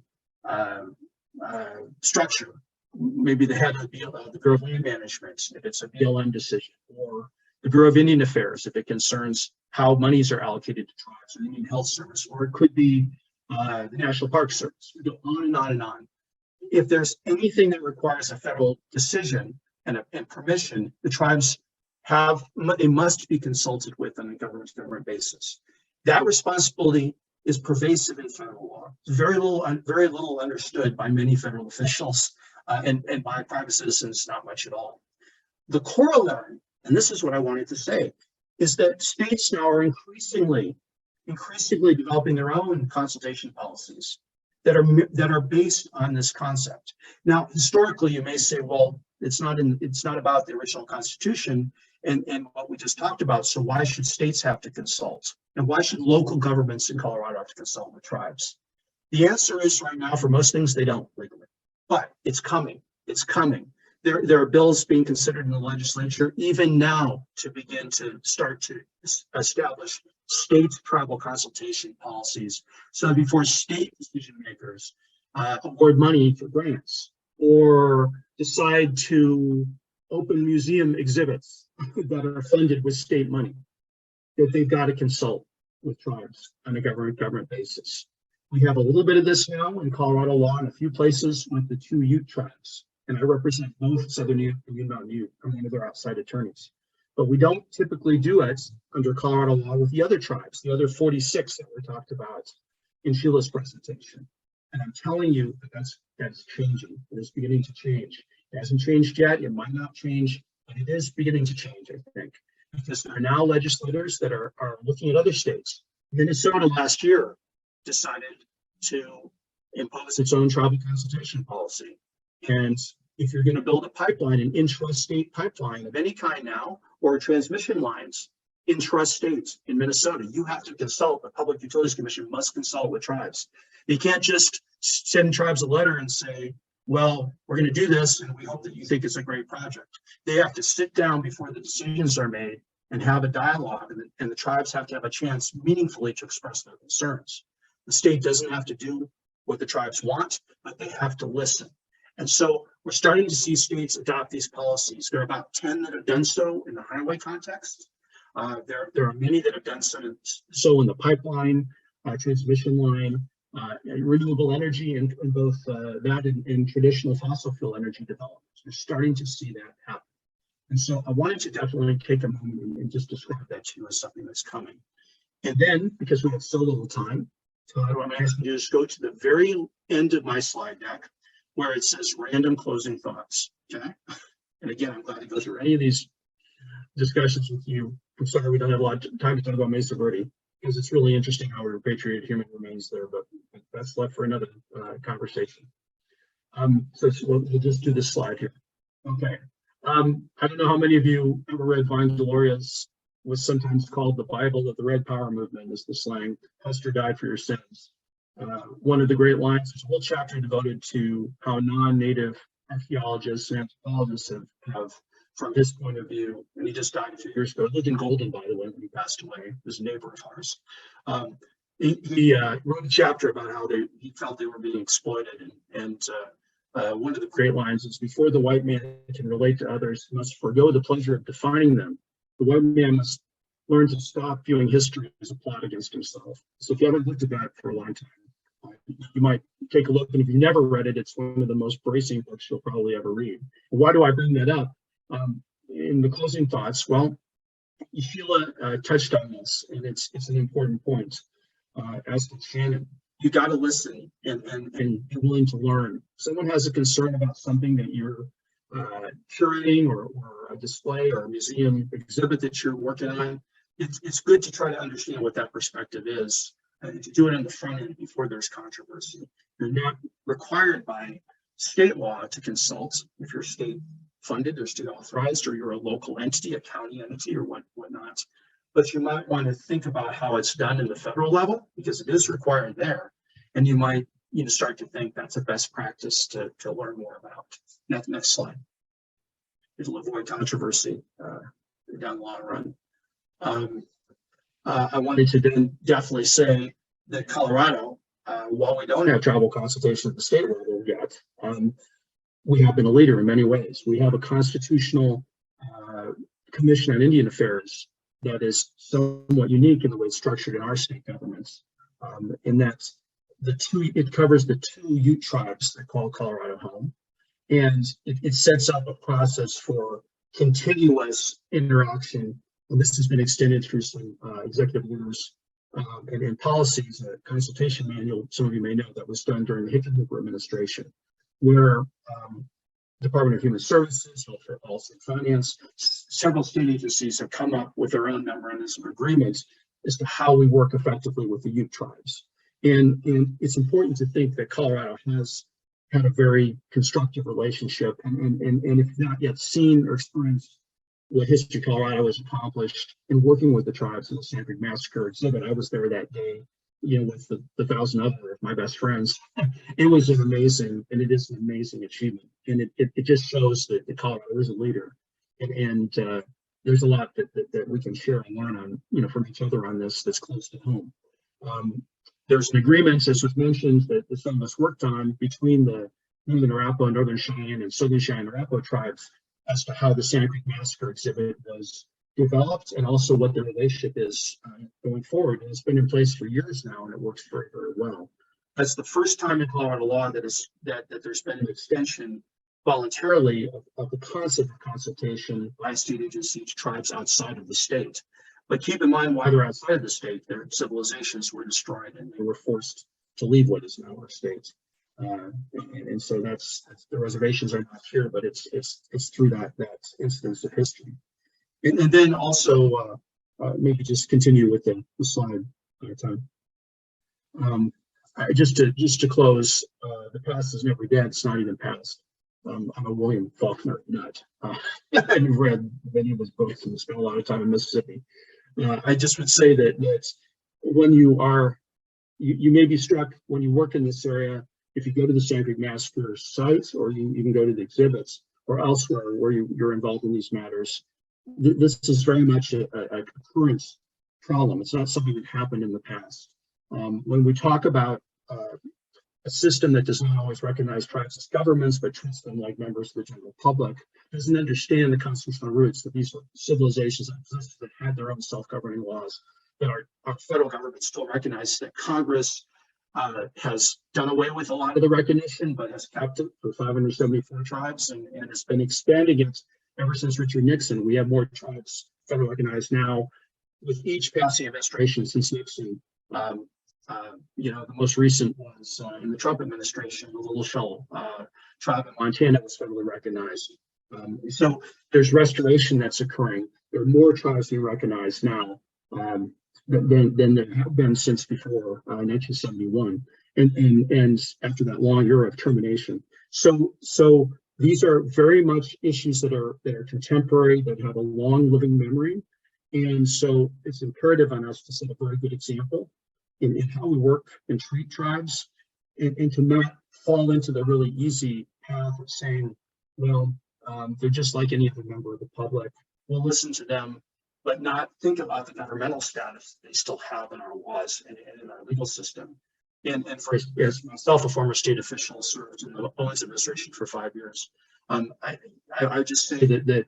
structure, maybe the head of the Bureau of Land Management, if it's a BLM decision, or the Bureau of Indian Affairs, if it concerns how monies are allocated to tribes, or the Indian Health Service, or it could be the National Park Service. We go on and on and on. If there's anything that requires a federal decision and permission, the tribes they must be consulted with on a government-to-government basis. That responsibility is pervasive in federal law. It's very little understood by many federal officials and by private citizens, not much at all. The corollary, and this is what I wanted to say, is that states now are increasingly developing their own consultation policies that are based on this concept. Now, historically, you may say, well, it's not about the original Constitution and what we just talked about. So why should states have to consult? And why should local governments in Colorado have to consult with tribes? The answer is right now, for most things, they don't legally, but it's coming. It's coming. There are bills being considered in the legislature even now to begin to start to establish state tribal consultation policies. So before state decision makers award money for grants or decide to open museum exhibits that are funded with state money, that they've got to consult with tribes on a government basis. We have a little bit of this now in Colorado law in a few places with the 2 Ute tribes. And I represent both Southern Ute and Ute Mountain Ute. I'm one of their outside attorneys. But we don't typically do it under Colorado law with the other tribes, the other 46 that were talked about in Sheila's presentation. And I'm telling you that that's changing. It is beginning to change. It hasn't changed yet. It might not change, but it is beginning to change, I think, because there are now legislators that are looking at other states. Minnesota last year decided to impose its own tribal consultation policy. And if you're going to build a pipeline, an intrastate pipeline of any kind now, or transmission lines intrastate in Minnesota, you have to consult. The Public Utilities Commission must consult with tribes. You can't just send tribes a letter and say, well, we're going to do this and we hope that you think it's a great project. They have to sit down before the decisions are made and have a dialogue, and the tribes have to have a chance meaningfully to express their concerns. The state doesn't have to do what the tribes want, but they have to listen. And so we're starting to see states adopt these policies. There are about 10 that have done so in the highway context. There are many that have done so in the pipeline, transmission line, renewable energy, and both that and traditional fossil fuel energy developments. We're starting to see that happen. And so I wanted to definitely take a moment and just describe that to you as something that's coming. And then, because we have so little time, Todd, what I'm asking you is go to the very end of my slide deck where it says random closing thoughts, okay? And again, I'm glad to go through any of these discussions with you. I'm sorry we don't have a lot of time to talk about Mesa Verde, because it's really interesting how we repatriate human remains there, but that's left for another conversation. So we'll just do this slide here. Okay. I don't know how many of you ever read Vine Deloria's, was sometimes called the Bible of the Red Power Movement, is the slang. Custer died for your sins. One of the great lines, there's a whole chapter devoted to how non-native archaeologists and anthropologists have, from his point of view, and he just died a few years ago. He lived in Golden, by the way, when he passed away. He was a neighbor of ours. He wrote a chapter about how he felt they were being exploited. And one of the great lines is, before the white man can relate to others, he must forego the pleasure of defining them. The white man must learn to stop viewing history as a plot against himself. So if you haven't looked at that for a long time, you might take a look. And if you've never read it, it's one of the most bracing books you'll probably ever read. Why do I bring that up? In the closing thoughts, well, Sheila touched on this, and it's an important point. As did Shannon, you got to listen and be willing to learn. If someone has a concern about something that you're curating or a display or a museum exhibit that you're working on, it's good to try to understand what that perspective is. to do it on the front end before there's controversy. You're not required by state law to consult if you're state funded or state authorized, or you're a local entity, a county entity, or whatnot. But you might want to think about how it's done in the federal level, because it is required there. And you might start to think that's a best practice to learn more about. Next slide. It'll avoid controversy down the long run. I wanted to then definitely say that Colorado, while we don't have tribal consultation at the state level yet, we have been a leader in many ways. We have a constitutional commission on Indian affairs that is somewhat unique in the way it's structured in our state governments. In that it covers the 2 Ute tribes that call Colorado home. And it sets up a process for continuous interaction. And this has been extended through some executive orders and policies, a consultation manual, some of you may know, that was done during the Hickenlooper administration, where Department of Human Services, Health and Finance, several state agencies have come up with their own memorandums of agreement as to how we work effectively with the Ute tribes. And it's important to think that Colorado has had a very constructive relationship. And if you've not yet seen or experienced what History Colorado has accomplished in working with the tribes in the Sand Creek Massacre exhibit, I was there that day, with the 1,000 other of my best friends. It was an amazing, and it is an amazing achievement. And it just shows that Colorado is a leader. And there's a lot that we can share and learn on, from each other on this that's close to home. There's an agreement, as was mentioned, that some of us worked on between the Northern Arapaho, Northern Cheyenne, and Southern Cheyenne Arapaho tribes as to how the Sand Creek Massacre exhibit was developed, and also what the relationship is going forward. And it's been in place for years now, and it works very, very well. That's the first time in Colorado law that there's been an extension voluntarily of the concept of consultation by state agencies to tribes outside of the state. But keep in mind, while they're outside of the state, their civilizations were destroyed and they were forced to leave what is now our state. And so that's the reservations are not here, but it's through that instance of history. And then also maybe just continue with the slide time. Just to close, the past is never dead. It's not even past. I'm a William Faulkner nut. I've read many of his books and spent a lot of time in Mississippi. I just would say that when you may be struck when you work in this area, if you go to the Sand Creek Massacre site, or you can go to the exhibits or elsewhere where you're involved in these matters, this is very much a current problem. It's not something that happened in the past. When we talk about a system that does not always recognize tribes as governments, but treats them like members of the general public, doesn't understand the constitutional roots that these civilizations exist, that had their own self-governing laws, that our federal government still recognizes, that Congress has done away with a lot of the recognition, but has kept it for 574 tribes, and has been expanding it ever since Richard Nixon. We have more tribes federally recognized now with each passing administration since Nixon. The most recent was in the Trump administration, the Little Shell tribe in Montana was federally recognized. So there's restoration that's occurring. There are more tribes being recognized now than there have been since before 1971, and after that long era of termination. So these are very much issues that are contemporary, that have a long living memory, and so it's imperative on us to set a very good example in how we work and treat tribes, and to not fall into the really easy path of saying, well, they're just like any other member of the public. We'll listen to them, but not think about the governmental status they still have in our laws and in our legal system. And for as myself, a former state official, served in the Owens administration for 5 years. I just say that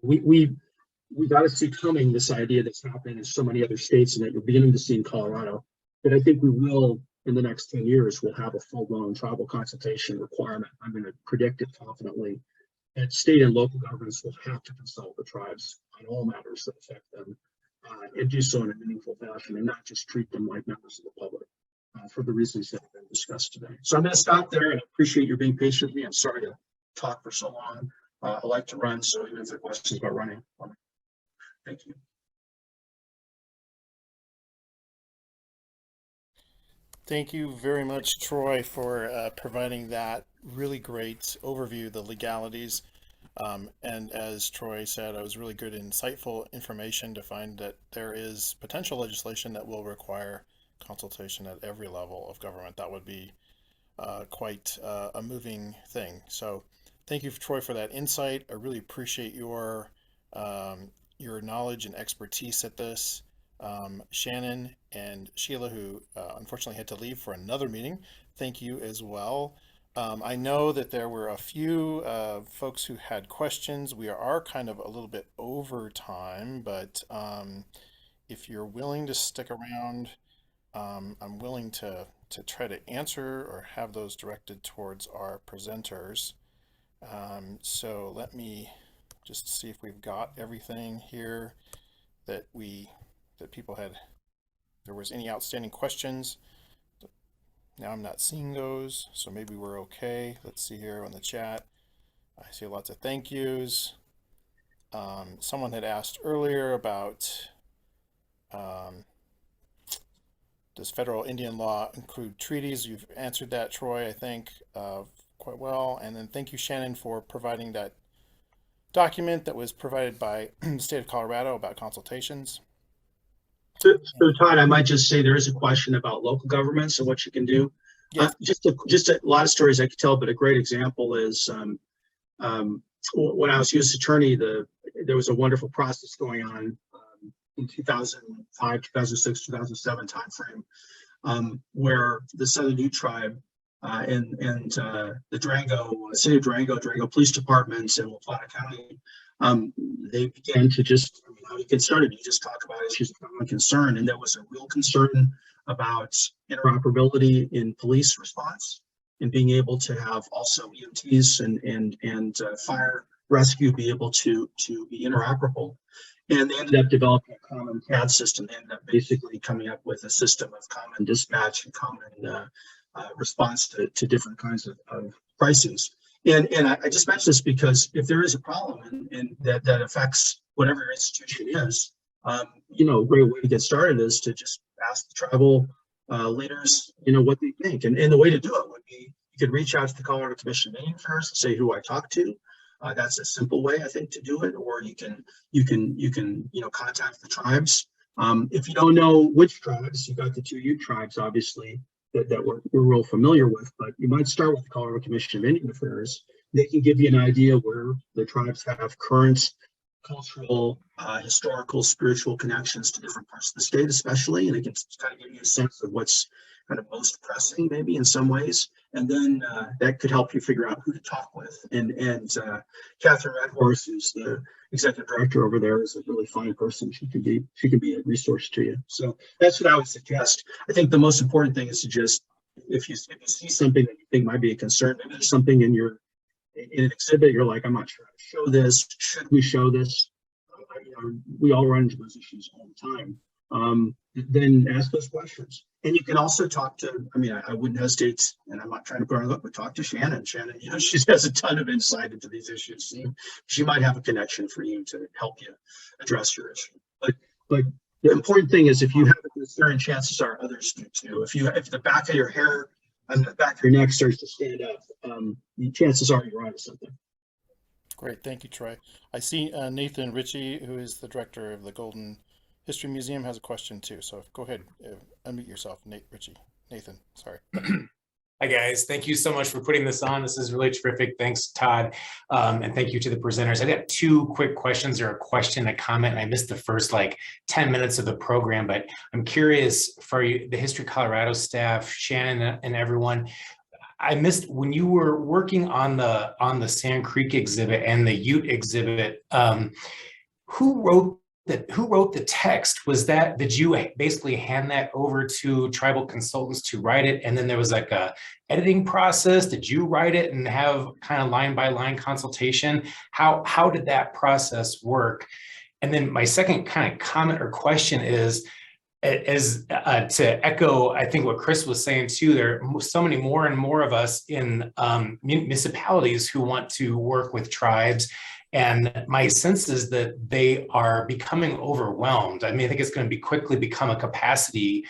we got to see coming this idea that's happening in so many other states, and that you're beginning to see in Colorado, that I think we will, in the next 10 years, we'll have a full-blown tribal consultation requirement. I'm going to predict it confidently, that state and local governments will have to consult the tribes on all matters that affect them, and do so in a meaningful fashion, and not just treat them like members of the public, for the reasons that have been discussed today. So I'm going to stop there, and I appreciate your being patient with me. I'm sorry to talk for so long. I like to run, so even if there are questions about running, thank you. Thank you very much, Troy, for providing that really great overview of the legalities. And as Troy said, it was really good, insightful information to find that there is potential legislation that will require consultation at every level of government. That would be quite a moving thing. So thank you, Troy, for that insight. I really appreciate your knowledge and expertise at this. Shannon and Sheila, who unfortunately had to leave for another meeting, thank you as well. I know that there were a few folks who had questions. We are kind of a little bit over time, but if you're willing to stick around, I'm willing to try to answer or have those directed towards our presenters. So let me just see if we've got everything here that people had. There was any outstanding questions. Now I'm not seeing those, so maybe we're okay. Let's see here on the chat. I see lots of thank yous. Someone had asked earlier about does federal Indian law include treaties? You've answered that, Troy, I think, quite well. And then thank you, Shannon, for providing that document that was provided by the state of Colorado about consultations. So Todd, I might just say there is a question about local governments and what you can do. Yeah. Just a lot of stories I could tell, but a great example is when I was U.S. attorney, there was a wonderful process going on in 2005, 2006, 2007 timeframe, where the Southern Ute tribe and the Durango, city of Durango Police Departments and La Plata County, they began to just, how you get started, you just talk about issues of common concern, and there was a real concern about interoperability in police response and being able to have also EMTs and fire rescue be able to be interoperable. And they ended up developing a common CAD system. They ended up basically coming up with a system of common dispatch and common response to different kinds of crises. And I just mentioned this because if there is a problem and that affects whatever your institution is, a great way to get started is to just ask the tribal leaders, what they think. And the way to do it would be, you could reach out to the Colorado Commission of Indian Affairs and say who I talked to. That's a simple way, I think, to do it. Or you can contact the tribes. If you don't know which tribes, you've got the 2 Ute tribes, obviously, that we're real familiar with, but you might start with the Colorado Commission of Indian Affairs. They can give you an idea where the tribes have current cultural, historical, spiritual connections to different parts of the state, especially, and it can kind of give you a sense of what's kind of most pressing, maybe in some ways, and then that could help you figure out who to talk with. And Catherine Redhorse, who's the executive director over there, is a really fine person. She can be a resource to you. So that's what I would suggest. I think the most important thing is to just, if you see something that you think might be a concern, maybe there's something in an exhibit you're like, I'm not sure how to show this. Should we show this? We all run into those issues all the time. Then ask those questions. And you can also talk to, I wouldn't hesitate, and I'm not trying to put her on the hook, but talk to Shannon. Shannon, she has a ton of insight into these issues. She might have a connection for you to help you address your issue. But the important thing is, if you have a concern, chances are others do too. If the back of your hair and the back of your neck starts to stand up, chances are you're onto something. Great, thank you, Troy. I see Nathan Ritchie, who is the director of the Golden History Museum, has a question too. So go ahead, unmute yourself, Nathan, sorry. Hi guys, thank you so much for putting this on. This is really terrific. Thanks, Todd. And thank you to the presenters. I got 2 quick questions, or a question, a comment. I missed the first 10 minutes of the program, but I'm curious for you, the History Colorado staff, Shannon and everyone, I missed when you were working on the Sand Creek exhibit and the Ute exhibit, who wrote the text? Did you basically hand that over to tribal consultants to write it, and then there was a editing process? Did you write it and have kind of line by line consultation? How did that process work? And then my second kind of comment or question is, as to echo, I think what Chris was saying too, there are so many more and more of us in municipalities who want to work with tribes. And my sense is that they are becoming overwhelmed. I mean, I think it's going to quickly become a capacity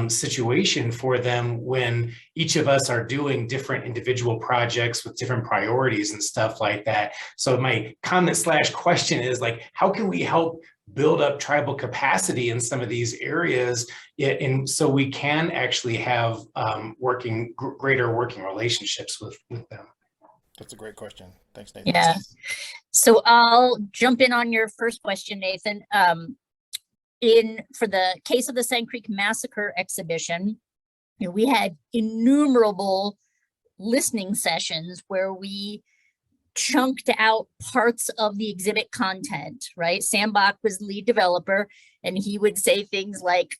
situation for them when each of us are doing different individual projects with different priorities and stuff like that. So my comment / question is like, how can we help build up tribal capacity in some of these areas, and so we can actually have greater working relationships with them? That's a great question. Thanks, Nathan. Yeah. So I'll jump in on your first question, Nathan. For the case of the Sand Creek Massacre exhibition, we had innumerable listening sessions where we chunked out parts of the exhibit content, right? Sam Bach was lead developer, and he would say things like,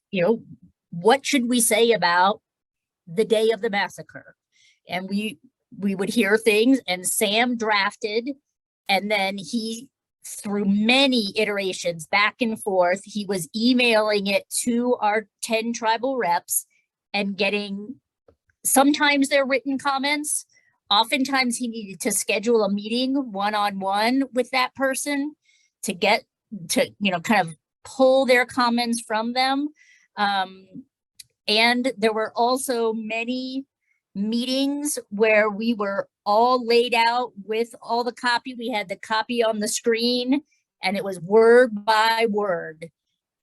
what should we say about the day of the massacre? And we would hear things, and Sam drafted, and then he, through many iterations back and forth, he was emailing it to our 10 tribal reps and getting sometimes their written comments. Oftentimes he needed to schedule a meeting one-on-one with that person to get to, kind of pull their comments from them. And there were also many meetings where we were all laid out with all the copy. We had the copy on the screen, and it was word by word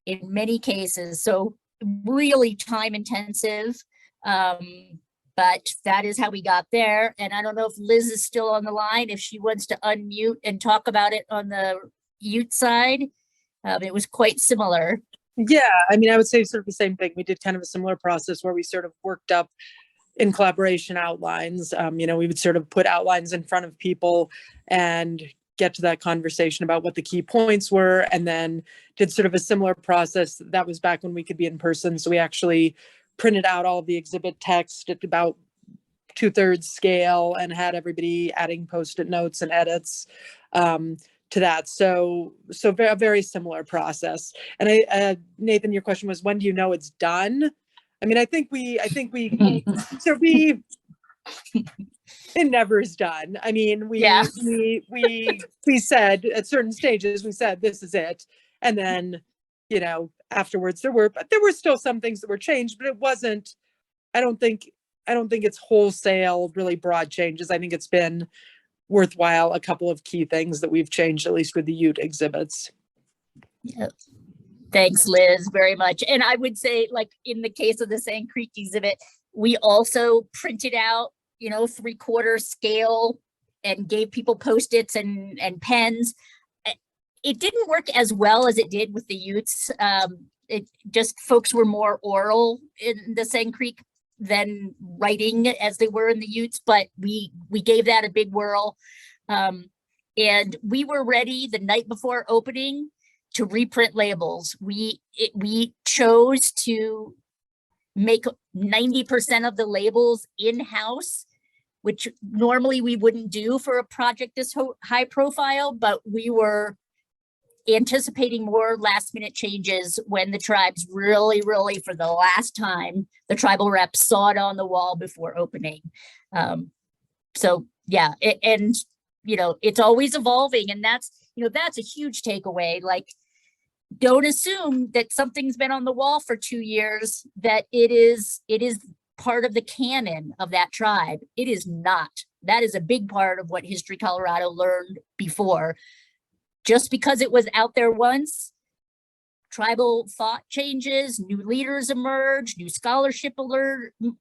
in many cases. So really time intensive. But that is how we got there. And I don't know if Liz is still on the line, if she wants to unmute and talk about it on the Ute side. It was quite similar. Yeah, I mean, I would say sort of the same thing. We did kind of a similar process where we sort of worked up in collaboration outlines. We would sort of put outlines in front of people and get to that conversation about what the key points were, and then did sort of a similar process. That was back when we could be in person. So we actually printed out all of the exhibit text at about 2/3 scale and had everybody adding Post-it notes and edits to that. So a very similar process. And Nathan, your question was, when do you know it's done? I mean, I think we it never is done. I mean, we said at certain stages, we said, this is it. And then, afterwards there were still some things that were changed, but it wasn't, I don't think it's wholesale, really broad changes. I think it's been worthwhile, a couple of key things that we've changed, at least with the Ute exhibits. Yeah. Thanks, Liz, very much. And I would say, like in the case of the Sand Creek exhibit, we also printed out, 3/4 scale and gave people Post-its and pens. It didn't work as well as it did with the Utes. It just, folks were more oral in the Sand Creek than writing as they were in the Utes, but we gave that a big whirl. And we were ready the night before opening to reprint labels. We chose to make 90% of the labels in-house, which normally we wouldn't do for a project this high profile, but we were anticipating more last minute changes when the tribes really, for the last time, the tribal reps saw it on the wall before opening. So yeah, it's always evolving, and that's a huge takeaway. Like, don't assume that something's been on the wall for 2 years, that it is part of the canon of that tribe. It is not. That is a big part of what History Colorado learned before. Just because it was out there once, tribal thought changes, new leaders emerge, new scholarship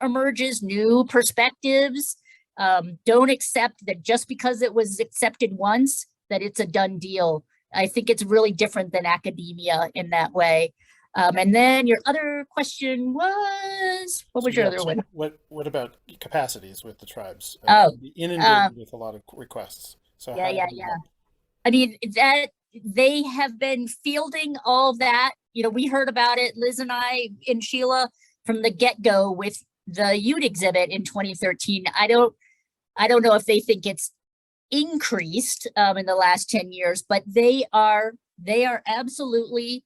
emerges, new perspectives. Don't accept that just because it was accepted once, that it's a done deal. I think it's really different than academia in that way. And then your other question was, what was your other one? What about capacities with the tribes? Inundated with a lot of requests. So yeah. I mean, that they have been fielding all of that. We heard about it, Liz and I and Sheila, from the get-go with the Ute exhibit in 2013. I don't know if they think it's increased in the last 10 years, but they are absolutely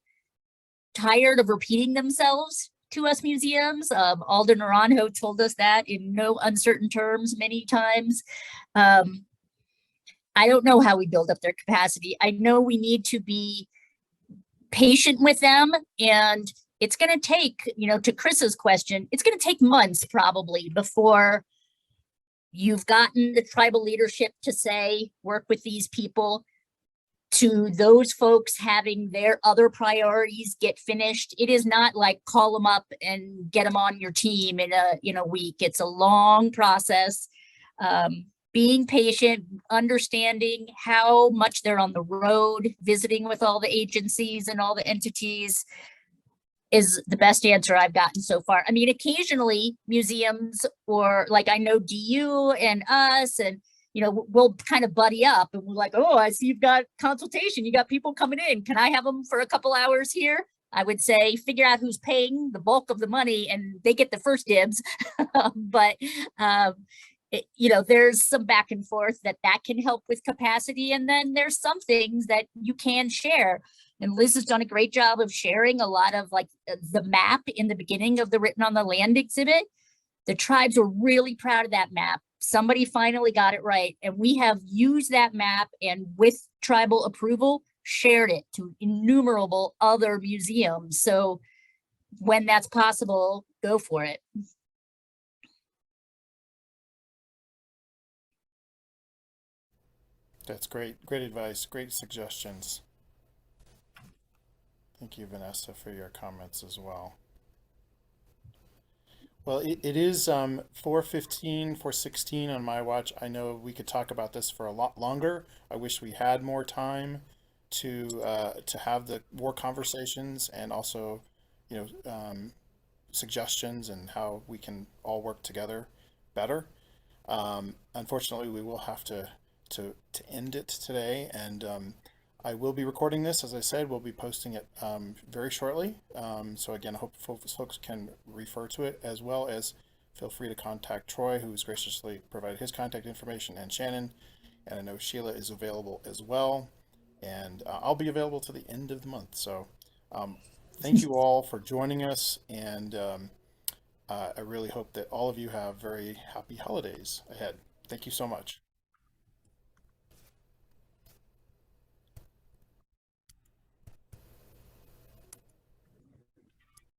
tired of repeating themselves to us museums. Alder Naranjo told us that in no uncertain terms many times. I don't know how we build up their capacity. I know we need to be patient with them, and it's going to take, to Chris's question, it's going to take months probably before you've gotten the tribal leadership to say, work with these people, to those folks having their other priorities get finished. It is not like call them up and get them on your team in a week. It's a long process. Being patient, understanding how much they're on the road, visiting with all the agencies and all the entities is the best answer I've gotten so far. I mean, occasionally museums, or like I know DU and us, and we'll kind of buddy up and we're like, oh, I see you've got consultation. You got people coming in. Can I have them for a couple hours here? I would say figure out who's paying the bulk of the money and they get the first dibs. But there's some back and forth that can help with capacity. And then there's some things that you can share. And Liz has done a great job of sharing a lot of like the map in the beginning of the Written on the Land exhibit. The tribes were really proud of that map. Somebody finally got it right. And we have used that map and with tribal approval, shared it to innumerable other museums. So when that's possible, go for it. That's great. Great advice. Great suggestions. Thank you, Vanessa, for your comments as well. Well, it is 4:15, 4:16 on my watch. I know we could talk about this for a lot longer. I wish we had more time to have the more conversations and also, suggestions and how we can all work together better. Unfortunately, we will have to end it today, and I will be recording this. As I said, we'll be posting it very shortly. So again, I hope folks can refer to it, as well as feel free to contact Troy, who's graciously provided his contact information, and Shannon. And I know Sheila is available as well. And I'll be available to the end of the month. So thank you all for joining us. And I really hope that all of you have very happy holidays ahead. Thank you so much.